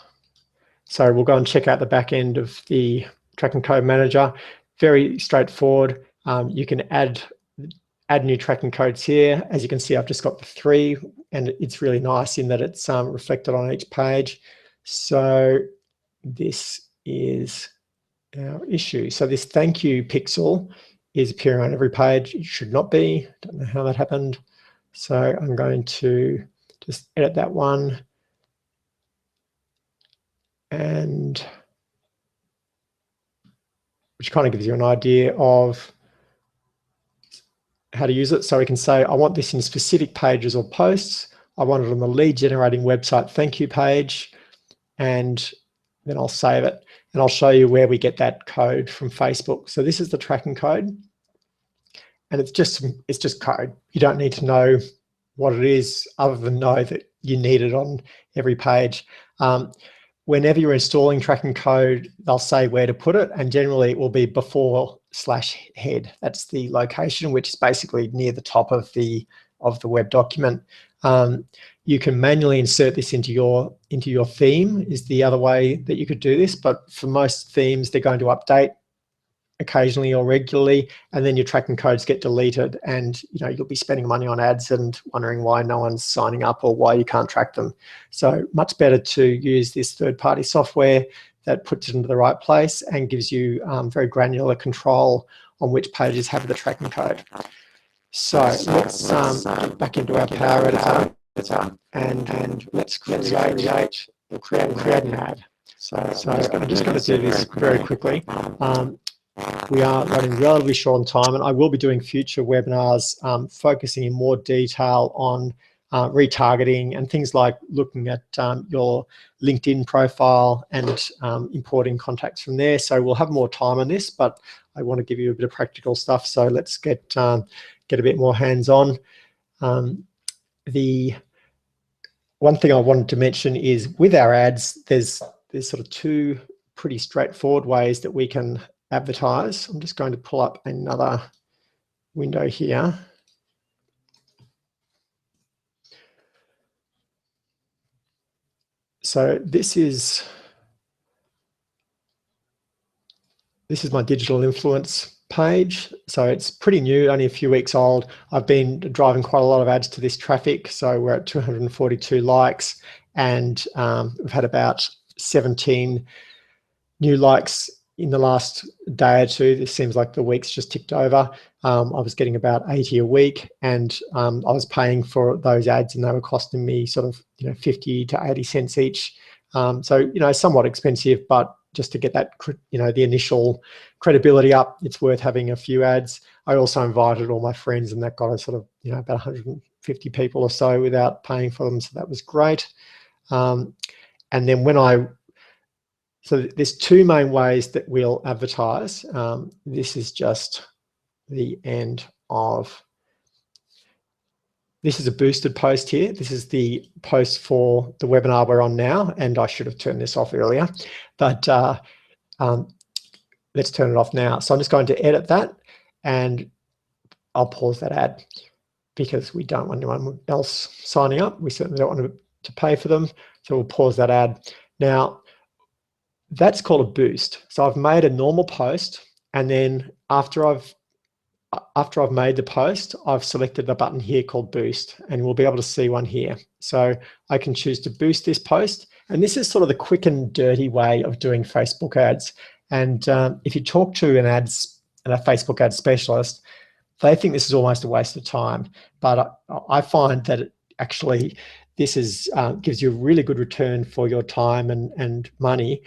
So we'll go and check out the back end of the Tracking Code Manager. Very straightforward. You can add new tracking codes here. As you can see, I've just got the 3, and it's really nice in that it's reflected on each page. So this is our issue. So this thank you pixel is appearing on every page. It should not be. Don't know how that happened. So I'm going to just edit that one. And which kind of gives you an idea of how to use it. So we can say, I want this in specific pages or posts. I want it on the lead generating website thank you page. And then I'll save it. And I'll show you where we get that code from Facebook. So this is the tracking code. And it's just code. You don't need to know what it is other than know that you need it on every page. Whenever you're installing tracking code, they'll say where to put it, and generally it will be before/head. That's the location, which is basically near the top of the web document. You can manually insert this into your theme is the other way that you could do this, but for most themes, they're going to update occasionally or regularly, and then your tracking codes get deleted, and you'll be spending money on ads and wondering why no one's signing up or why you can't track them. So much better to use this third-party software that puts it into the right place and gives you very granular control on which pages have the tracking code. So let's get back into our Power Editor and let's create an ad. So I'm just going to do this very quickly. We are running relatively short on time, and I will be doing future webinars focusing in more detail on retargeting and things like looking at your LinkedIn profile and importing contacts from there. So we'll have more time on this, but I want to give you a bit of practical stuff. So let's get a bit more hands-on. The one thing I wanted to mention is with our ads, there's sort of 2 pretty straightforward ways that we can advertise. I'm just going to pull up another window here. So this is my digital influence page. So it's pretty new, only a few weeks old. I've been driving quite a lot of ads to this traffic. So we're at 242 likes, and we've had about 17 new likes in the last day or 2. This seems like the week's just ticked over. I was getting about 80 a week, and I was paying for those ads, and they were costing me sort of 50 to 80 cents each. So somewhat expensive, but just to get that the initial credibility up, it's worth having a few ads. I also invited all my friends, and that got us sort of about 150 people or so without paying for them. So that was great. And then so there's 2 main ways that we'll advertise. This is just the end of, this is a boosted post here. This is the post for the webinar we're on now, and I should have turned this off earlier, but let's turn it off now. So I'm just going to edit that, and I'll pause that ad because we don't want anyone else signing up. We certainly don't want to pay for them. So we'll pause that ad. Now, that's called a boost. So I've made a normal post, and then after I've made the post, I've selected the button here called boost, and we'll be able to see one here. So I can choose to boost this post, and this is sort of the quick and dirty way of doing Facebook ads. And if you talk to a Facebook ad specialist, they think this is almost a waste of time. But I find that actually this is gives you a really good return for your time and money.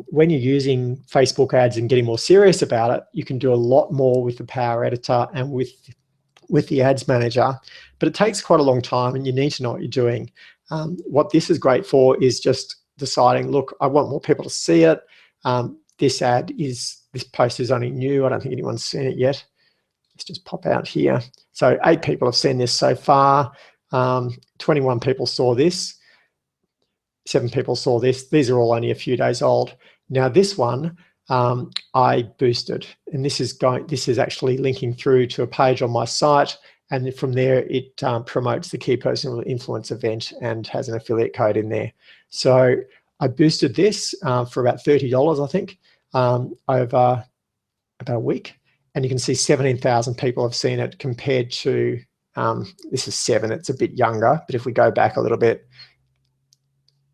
When you're using Facebook ads and getting more serious about it, you can do a lot more with the Power Editor and with the Ads Manager, but it takes quite a long time and you need to know what you're doing. What this is great for is just deciding, look, I want more people to see it. This post is only new. I don't think anyone's seen it yet. Let's just pop out here. So 8 people have seen this so far. 21 people saw this. 7 people saw this. These are all only a few days old. Now this one, I boosted, and this is actually linking through to a page on my site, and from there it promotes the Key Personal Influence event and has an affiliate code in there. So I boosted this for about $30, I think, over about a week, and you can see 17,000 people have seen it compared to, this is 7, it's a bit younger, but if we go back a little bit,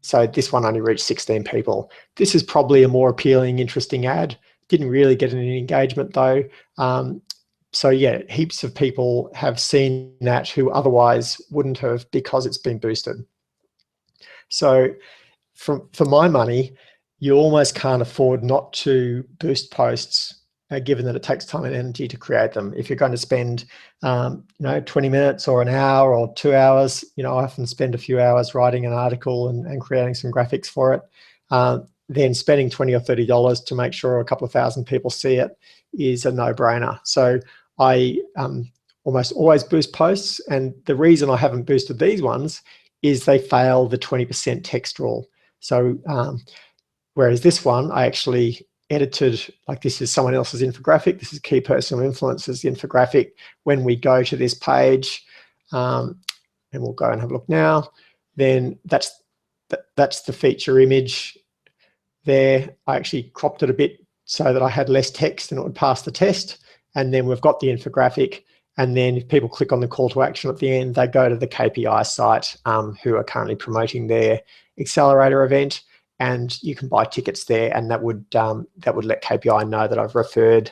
so this one only reached 16 people. This is probably a more appealing, interesting ad. Didn't really get any engagement though. So yeah, heaps of people have seen that who otherwise wouldn't have, because it's been boosted. So for my money, you almost can't afford not to boost posts, given that it takes time and energy to create them. If you're going to spend 20 minutes or an hour or 2 hours, I often spend a few hours writing an article and creating some graphics for it, then spending $20 or $30 to make sure a couple of thousand people see it is a no-brainer. So I almost always boost posts, and the reason I haven't boosted these ones is they fail the 20% text rule. So whereas this one, I actually edited, like this is someone else's infographic. This is Key Personal Influence's infographic. When we go to this page, and we'll go and have a look now, then that's the feature image there. I actually cropped it a bit so that I had less text and it would pass the test. And then we've got the infographic. And then if people click on the call to action at the end, they go to the KPI site, who are currently promoting their accelerator event. And you can buy tickets there, and that would let KPI know that I've referred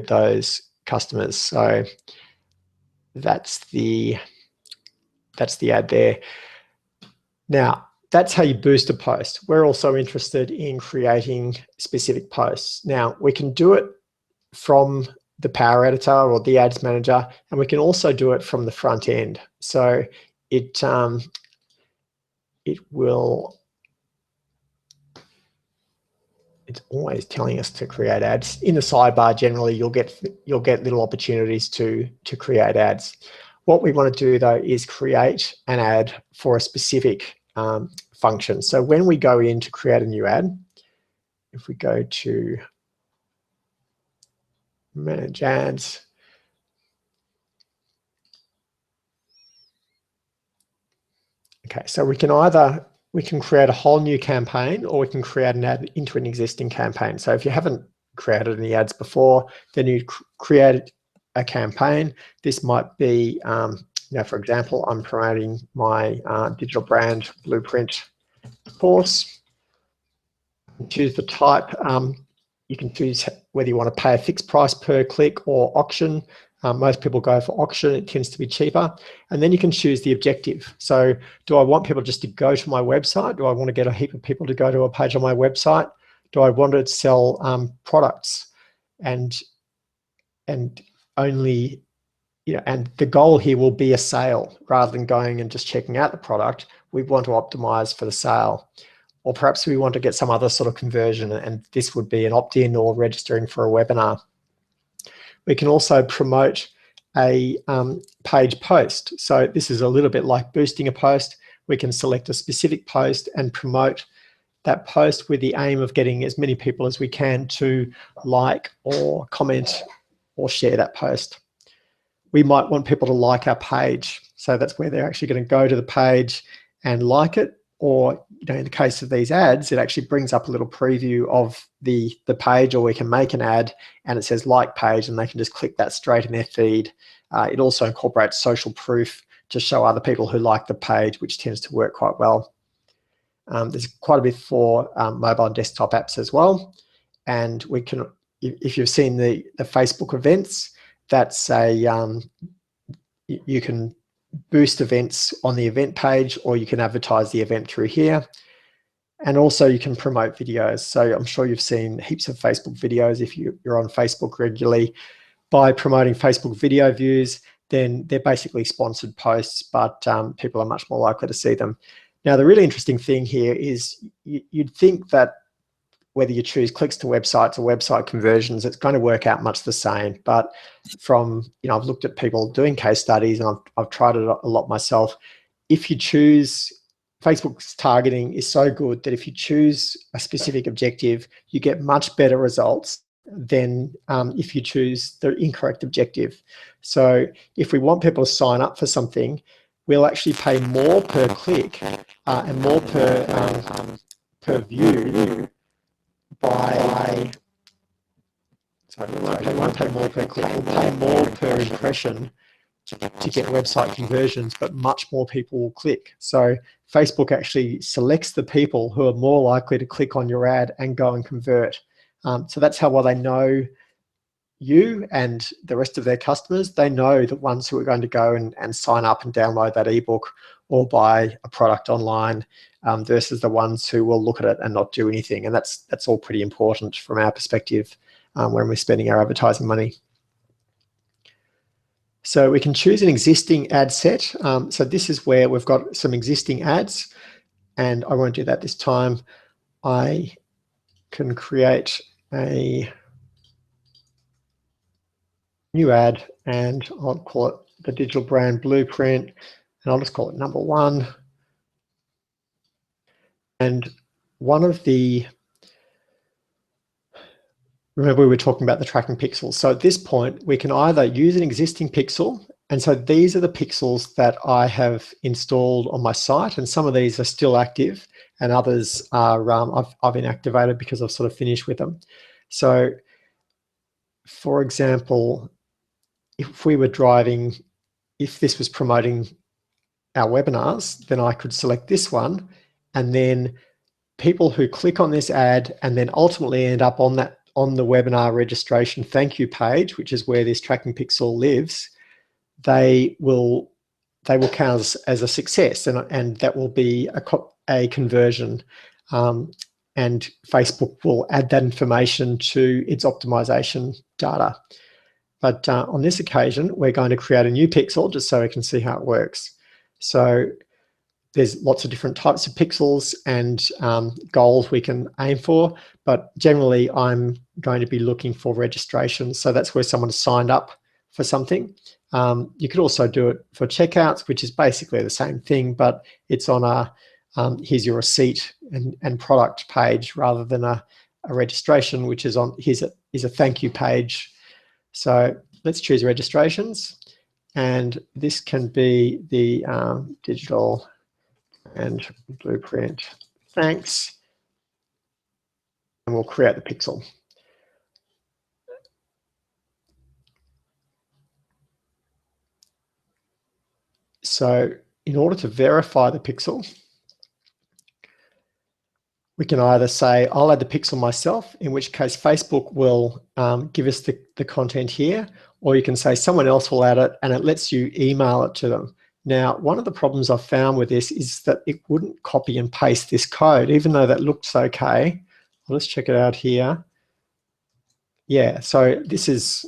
those customers. So that's the ad there. Now that's how you boost a post. We're also interested in creating specific posts. Now we can do it from the Power Editor or the Ads Manager, and we can also do it from the front end. So it's always telling us to create ads. In the sidebar, generally, you'll get little opportunities to create ads. What we want to do though is create an ad for a specific function. So when we go in to create a new ad, if we go to Manage Ads, okay, so we can create a whole new campaign, or we can create an ad into an existing campaign. So if you haven't created any ads before, then you create a campaign. This might be, for example, I'm promoting my digital brand blueprint course. Choose the type. You can choose whether you want to pay a fixed price per click or auction. Most people go for auction. It tends to be cheaper. And then you can choose the objective. So do I want people just to go to my website? Do I want to get a heap of people to go to a page on my website? Do I want to sell products? And only, and the goal here will be a sale rather than going and just checking out the product. We want to optimize for the sale. Or perhaps we want to get some other sort of conversion, and this would be an opt-in or registering for a webinar. We can also promote a page post. So this is a little bit like boosting a post. We can select a specific post and promote that post with the aim of getting as many people as we can to like or comment or share that post. We might want people to like our page. So that's where they're actually going to go to the page and like it. Or, in the case of these ads, it actually brings up a little preview of the page, or we can make an ad and it says like page, and they can just click that straight in their feed. It also incorporates social proof to show other people who like the page, which tends to work quite well. There's quite a bit for mobile and desktop apps as well. And we can, if you've seen the Facebook events, that's a, you can boost events on the event page, or you can advertise the event through here. And also you can promote videos. So I'm sure you've seen heaps of Facebook videos if you're on Facebook regularly. By promoting Facebook video views, then they're basically sponsored posts, but people are much more likely to see them. Now, the really interesting thing here is you'd think that whether you choose clicks to websites or website conversions, it's going to work out much the same. But from, I've looked at people doing case studies, and I've tried it a lot myself. If you choose, Facebook's targeting is so good that if you choose a specific objective, you get much better results than if you choose the incorrect objective. So if we want people to sign up for something, we'll actually pay more per click and more per view we won't pay more per click, we'll pay more per impression to get website conversions, but much more people will click. So Facebook actually selects the people who are more likely to click on your ad and go and convert. So that's how well they know you and the rest of their customers. They know the ones who are going to go and sign up and download that ebook or buy a product online versus the ones who will look at it and not do anything. And that's all pretty important from our perspective when we're spending our advertising money. So we can choose an existing ad set. So this is where we've got some existing ads, and I won't do that this time. I can create a new ad, and I'll call it the Digital Brand Blueprint, and I'll just call it number 1. And one of the, remember we were talking about the tracking pixels. So at this point, we can either use an existing pixel, and so these are the pixels that I have installed on my site, and some of these are still active, and others are I've inactivated because I've sort of finished with them. So, for example, if we were driving, if this was promoting our webinars, then I could select this one, and then people who click on this ad and then ultimately end up on the webinar registration thank you page, which is where this tracking pixel lives, they will count as a success, and that will be a conversion. And Facebook will add that information to its optimization data. But on this occasion, we're going to create a new pixel just so we can see how it works. So there's lots of different types of pixels and goals we can aim for, but generally I'm going to be looking for registration. So that's where someone signed up for something. You could also do it for checkouts, which is basically the same thing, but it's on a here's your receipt and product page rather than a registration, which is on here's a thank you page. So let's choose registrations, and this can be the Digital and Blueprint. Thanks. And we'll create the pixel. So in order to verify the pixel, we can either say, I'll add the pixel myself, in which case Facebook will give us the content here, or you can say someone else will add it, and it lets you email it to them. Now, one of the problems I've found with this is that it wouldn't copy and paste this code, even though that looks okay. Let's check it out here. Yeah, so this is,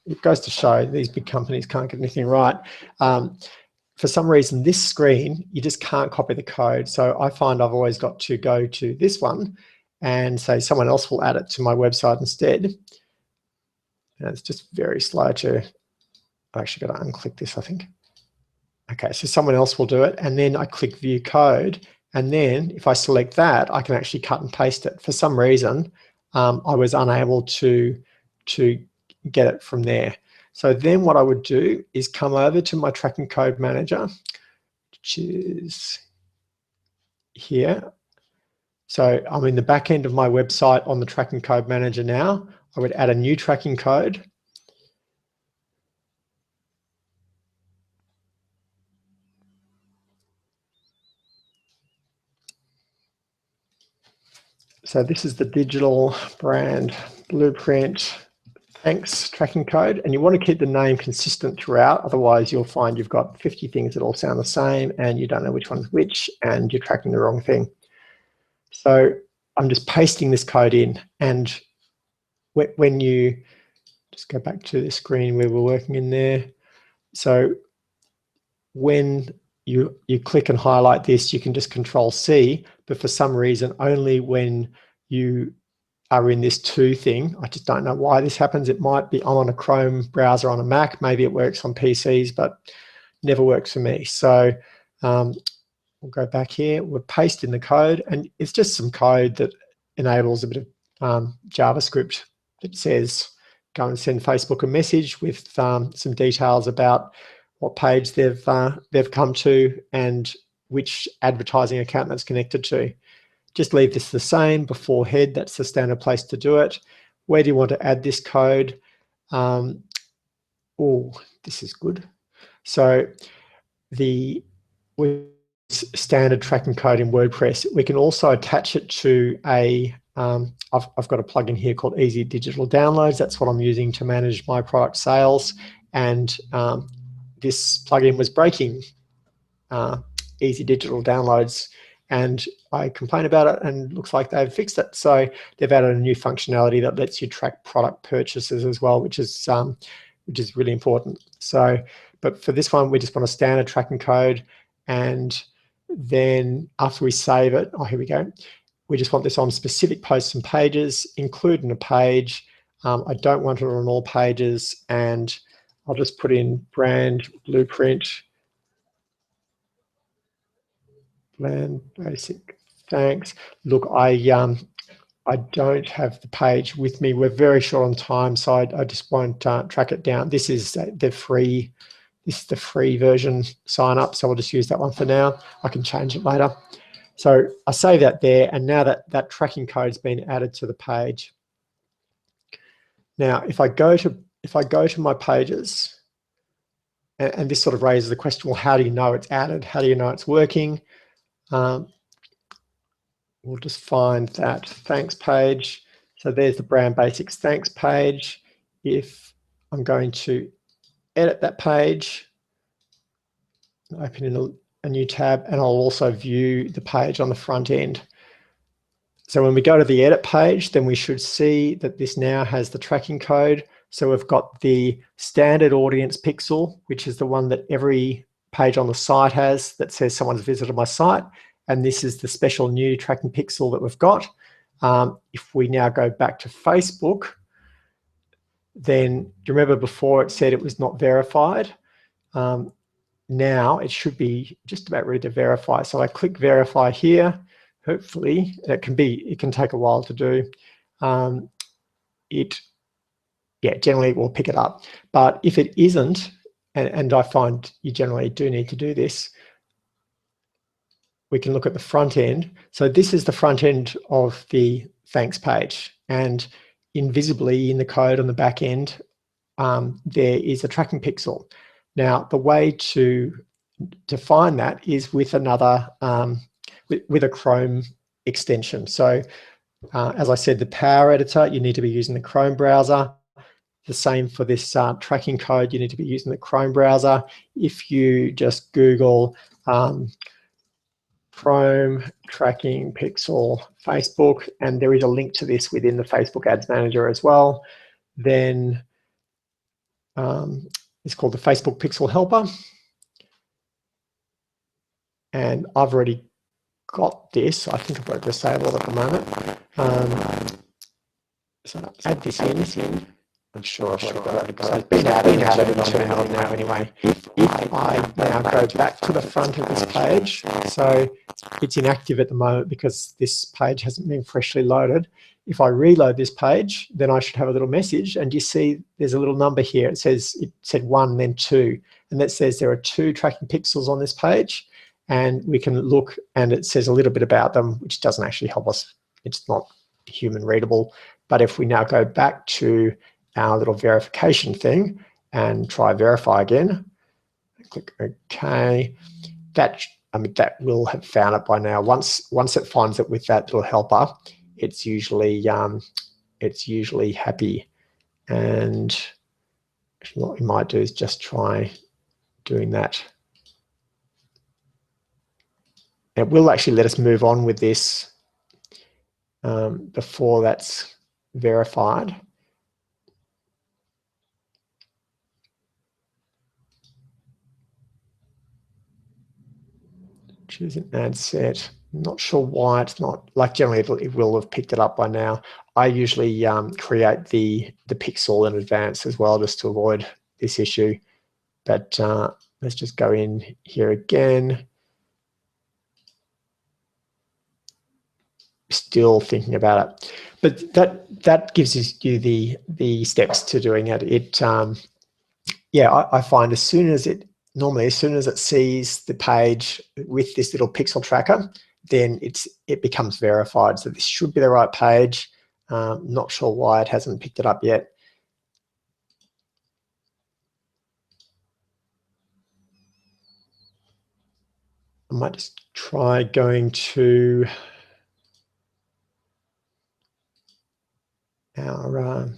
it goes to show these big companies can't get anything right. For some reason, this screen, you just can't copy the code. So I find I've always got to go to this one and say someone else will add it to my website instead. And it's just very slow to, I actually got to unclick this, I think. Okay, so someone else will do it, and then I click view code, and then if I select that, I can actually cut and paste it. For some reason, I was unable to get it from there. So then what I would do is come over to my tracking code manager, which is here. So I'm in the back end of my website on the tracking code manager now. I would add a new tracking code. So this is the Digital Brand Blueprint. thanks tracking code, and you want to keep the name consistent throughout. Otherwise, you'll find you've got 50 things that all sound the same and you don't know which one's which and you're tracking the wrong thing. So I'm just pasting this code in, and when you just go back to the screen where we're working in there. So when you click and highlight this, you can just Control C, but for some reason, only when you are in this to thing. I just don't know why this happens. It might be I'm on a Chrome browser on a Mac. Maybe it works on PCs, but never works for me. So we'll go back here. We'll paste in the code, and it's just some code that enables a bit of JavaScript that says go and send Facebook a message with some details about what page they've come to and which advertising account that's connected to. Just leave this the same before head. That's the standard place to do it. Where do you want to add this code? Oh, this is good. So with standard tracking code in WordPress, we can also attach it to a, I've got a plugin here called Easy Digital Downloads. That's what I'm using to manage my product sales. And this plugin was breaking Easy Digital Downloads, and I complained about it, and it looks like they've fixed it. So they've added a new functionality that lets you track product purchases as well, which is really important. So, but for this one, we just want a standard tracking code, and then after we save it, oh, here we go. We just want this on specific posts and pages, include in a page. I don't want it on all pages, and I'll just put in brand blueprint, land basic, thanks. Look, I don't have the page with me. We're very short on time, so I just won't track it down. This is the free version sign up, so I'll just use that one for now. I can change it later. So I save that there, and now that tracking code's been added to the page. Now, if I go to my pages, and this sort of raises the question, well, how do you know it's added? How do you know it's working? We'll just find that thanks page. So there's the brand basics thanks page. If I'm going to edit that page, open in a new tab, and I'll also view the page on the front end. So when we go to the edit page, then we should see that this now has the tracking code. So we've got the standard audience pixel, which is the one that every page on the site has that says someone's visited my site. And this is the special new tracking pixel that we've got. If we now go back to Facebook, then do you remember before it said it was not verified? Now it should be just about ready to verify. So I click verify here. Hopefully it can take a while to do. Generally it will pick it up. But if it isn't, and I find you generally do need to do this, we can look at the front end. So this is the front end of the thanks page, and invisibly in the code on the back end, there is a tracking pixel. Now, the way to define that is with another, with a Chrome extension. So as I said, the Power Editor, you need to be using the Chrome browser. The same for this tracking code, you need to be using the Chrome browser. If you just Google Chrome tracking pixel Facebook, and there is a link to this within the Facebook Ads Manager as well, then it's called the Facebook Pixel Helper. And I've already got this. I think I've got it disabled at the moment. So add this in. I'm sure I've got it because it's been added internally now anyway. If I now go back to the front of this page, so it's inactive at the moment because this page hasn't been freshly loaded. If I reload this page, then I should have a little message, and you see there's a little number here. It said 1, then 2, and that says there are 2 tracking pixels on this page, and we can look, and it says a little bit about them, which doesn't actually help us. It's not human readable. But if we now go back to our little verification thing and try verify again, click OK, that will have found it by now. Once it finds it with that little helper, it's usually happy And what we might do is just try doing that. It will actually let us move on with this before that's verified. Choose an ad set. I'm not sure why it's not, like generally it will have picked it up by now. I usually create the pixel in advance as well, just to avoid this issue. But let's just go in here again. Still thinking about it, but that gives you the steps to doing it. Yeah, I find as soon as it sees the page with this little pixel tracker, then it becomes verified. So this should be the right page. Not sure why it hasn't picked it up yet. I might just try going to our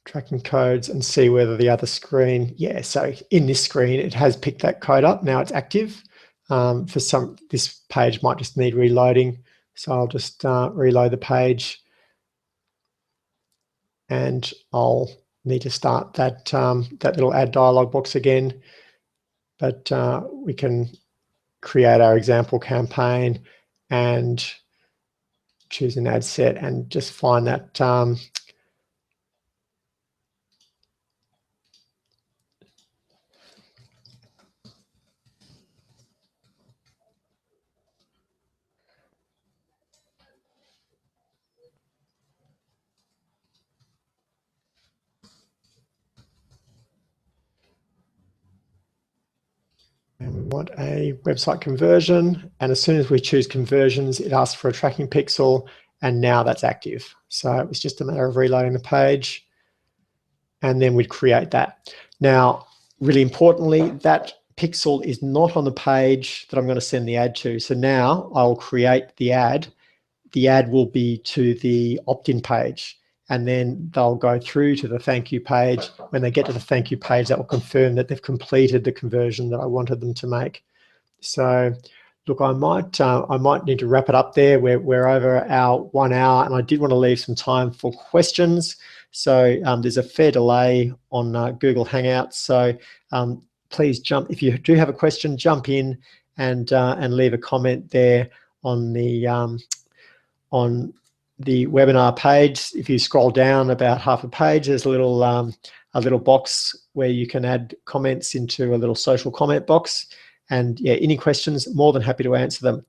tracking codes and see whether the other screen, yeah, so in this screen, it has picked that code up. Now it's active. This page might just need reloading. So I'll just reload the page, and I'll need to start that, that little add dialog box again. But we can create our example campaign and choose an ad set and just find that and we want a website conversion. And as soon as we choose conversions, it asks for a tracking pixel, and now that's active. So it was just a matter of reloading the page, and then we'd create that. Now, really importantly, that pixel is not on the page that I'm going to send the ad to. So now I'll create the ad. The ad will be to the opt-in page, and then they'll go through to the thank you page. When they get to the thank you page, that will confirm that they've completed the conversion that I wanted them to make. So look, I might need to wrap it up there. We're over our 1 hour, and I did want to leave some time for questions. So there's a fair delay on Google Hangouts. So please jump, if you do have a question, jump in and leave a comment there on the webinar page. If you scroll down about half a page, there's a little box where you can add comments into a little social comment box. And yeah, any questions, more than happy to answer them.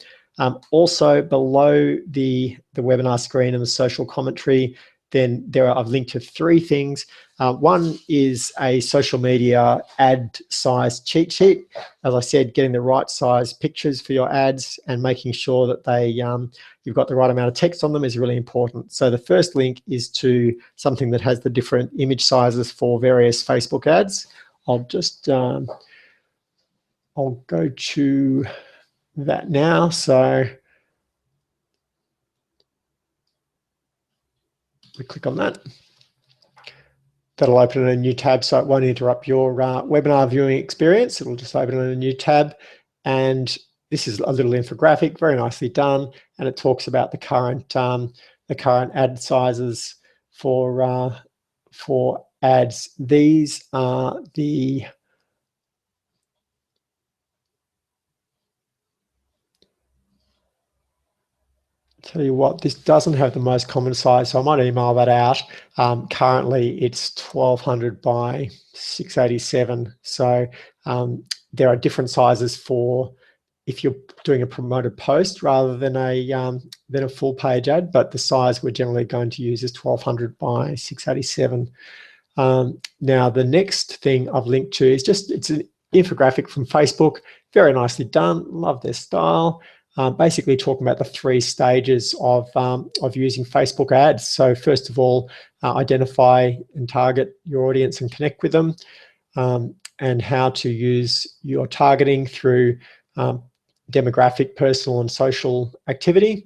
Also below the webinar screen and the social commentary, then I've linked to 3 things. One is a social media ad size cheat sheet. As I said, getting the right size pictures for your ads and making sure that you've got the right amount of text on them is really important. So the first link is to something that has the different image sizes for various Facebook ads. I'll just I'll go to that now. So we click on that. That'll open in a new tab, so it won't interrupt your webinar viewing experience. It'll just open in a new tab. And this is a little infographic, very nicely done. And it talks about the current ad sizes for ads. These are the tell you what, this doesn't have the most common size, so I might email that out. Currently, it's 1200 by 687. So there are different sizes for if you're doing a promoted post rather than a full page ad, but the size we're generally going to use is 1200 by 687. Now, the next thing I've linked to is it's an infographic from Facebook, very nicely done, love their style. Basically talking about the 3 stages of using Facebook ads. So first of all, identify and target your audience and connect with them, and how to use your targeting through demographic, personal, and social activity.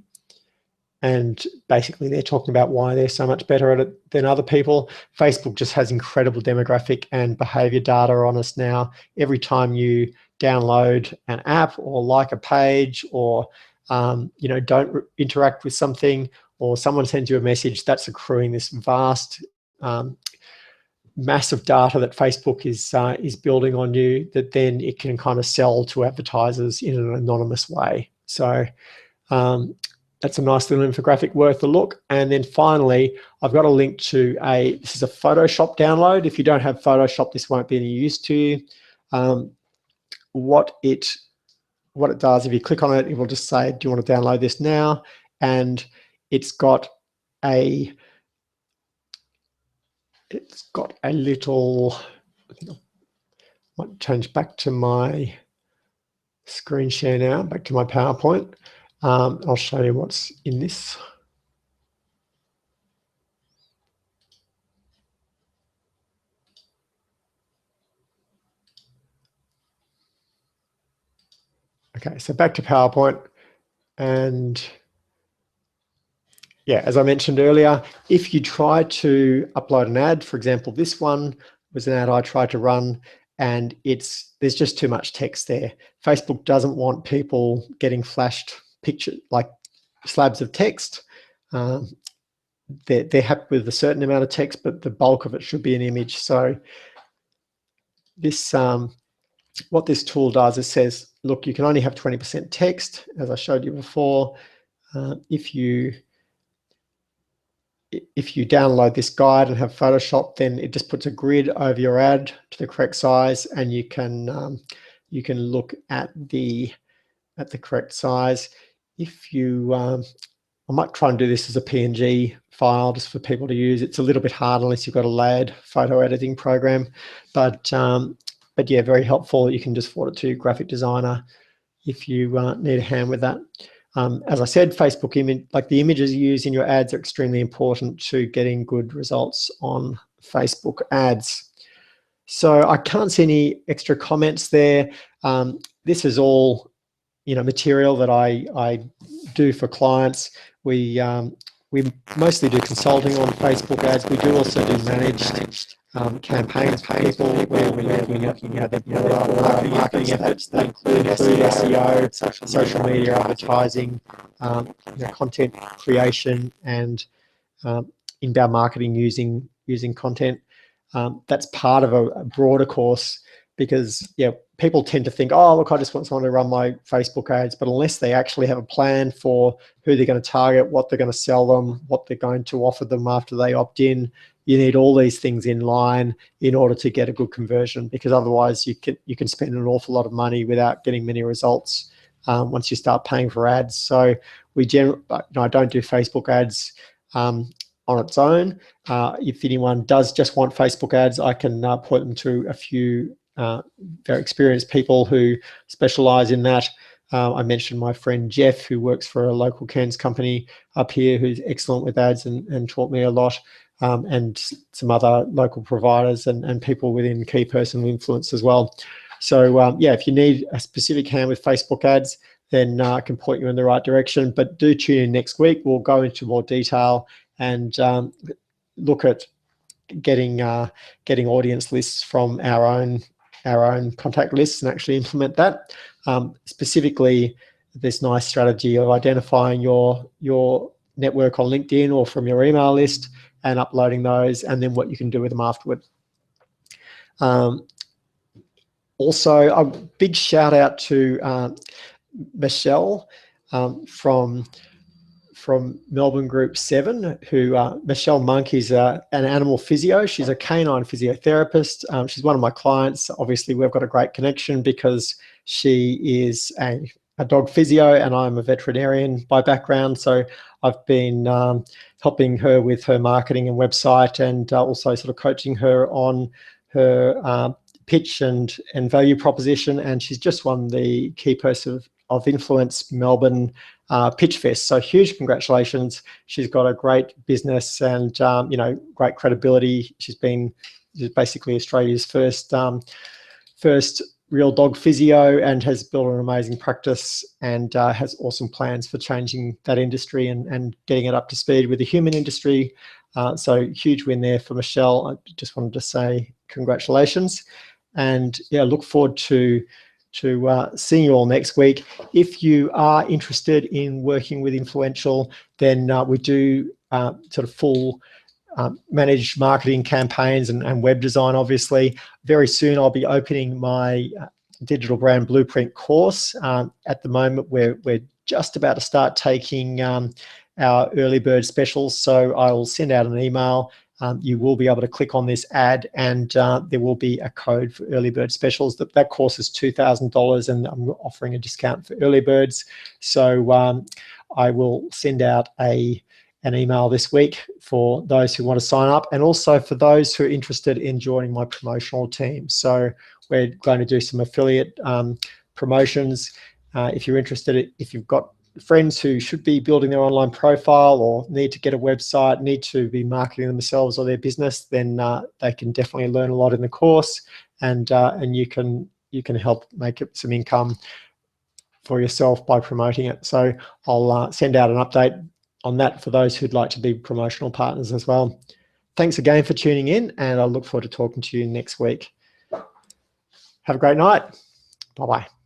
and basically they're talking about why they're so much better at it than other people. Facebook just has incredible demographic and behavior data on us now. Every time you download an app or like a page or don't interact with something, or someone sends you a message, that's accruing this vast massive data that Facebook is building on you, that then it can kind of sell to advertisers in an anonymous way. So that's a nice little infographic worth a look. And then finally, I've got a link to this is a Photoshop download. If you don't have Photoshop, this won't be any use to you. What it does, if you click on it, it will just say, do you want to download this now? And it's got a little, I think I might change back to my screen share now, back to my PowerPoint. I'll show you what's in this. Okay, so back to PowerPoint. And yeah, as I mentioned earlier, if you try to upload an ad, for example, this one was an ad I tried to run, and there's just too much text there. Facebook doesn't want people getting flashed pictures, like slabs of text. They're happy with a certain amount of text, but the bulk of it should be an image. So this, what this tool does, it says, look, you can only have 20% text, as I showed you before. If you download this guide and have Photoshop, then it just puts a grid over your ad to the correct size, and you can look at the correct size. If you, I might try and do this as a PNG file just for people to use. It's a little bit hard unless you've got a layered photo editing program, but yeah, very helpful. You can just forward it to your graphic designer if you need a hand with that. As I said, Facebook image, like the images you use in your ads, are extremely important to getting good results on Facebook ads. So I can't see any extra comments there. This is all, material that I do for clients. We mostly do consulting on Facebook ads. We do also do managed campaigns for people where we're looking at their marketing efforts that include SEO, social media advertising, content creation, and inbound marketing using content. That's part of a broader course, because people tend to think, oh, look, I just want someone to run my Facebook ads, but unless they actually have a plan for who they're going to target, what they're going to sell them, what they're going to offer them after they opt in, you need all these things in line in order to get a good conversion, because otherwise you can spend an awful lot of money without getting many results once you start paying for ads. So I don't do Facebook ads on its own. If anyone does just want Facebook ads, I can point them to a few very experienced people who specialize in that. I mentioned my friend Jeff, who works for a local Cairns company up here, who's excellent with ads and taught me a lot, and some other local providers and people within key personal influence as well. So yeah, if you need a specific hand with Facebook ads, then I can point you in the right direction. But do tune in next week. We'll go into more detail and look at getting audience lists from our own contact lists and actually implement that. Specifically, this nice strategy of identifying your network on LinkedIn or from your email list and uploading those, and then what you can do with them afterward. Also, a big shout out to Michelle from Melbourne Group 7, who Michelle Monk is an animal physio. She's a canine physiotherapist. She's one of my clients. Obviously, we've got a great connection because she is a dog physio and I'm a veterinarian by background. So I've been helping her with her marketing and website, and also sort of coaching her on her pitch and value proposition. And she's just won the Key Person of Influence Melbourne Pitch Fest. So huge congratulations. She's got a great business and great credibility. She's basically Australia's first real dog physio and has built an amazing practice and has awesome plans for changing that industry and getting it up to speed with the human industry. So huge win there for Michelle. I just wanted to say congratulations, and yeah, look forward to seeing you all next week. If you are interested in working with Influential, then we do sort of full managed marketing campaigns and web design, obviously. Very soon I'll be opening my digital brand blueprint course. At the moment we're just about to start taking our early bird specials, so I will send out an email. You will be able to click on this ad and there will be a code for early bird specials. That course is $2,000 and I'm offering a discount for early birds. So I will send out an email this week for those who want to sign up, and also for those who are interested in joining my promotional team. So we're going to do some affiliate promotions. If you're interested, if you've got friends who should be building their online profile or need to get a website, need to be marketing themselves or their business, then they can definitely learn a lot in the course, and you can help make some income for yourself by promoting it. So I'll send out an update on that for those who'd like to be promotional partners as well. Thanks again for tuning in, and I look forward to talking to you next week. Have a great night. Bye-bye.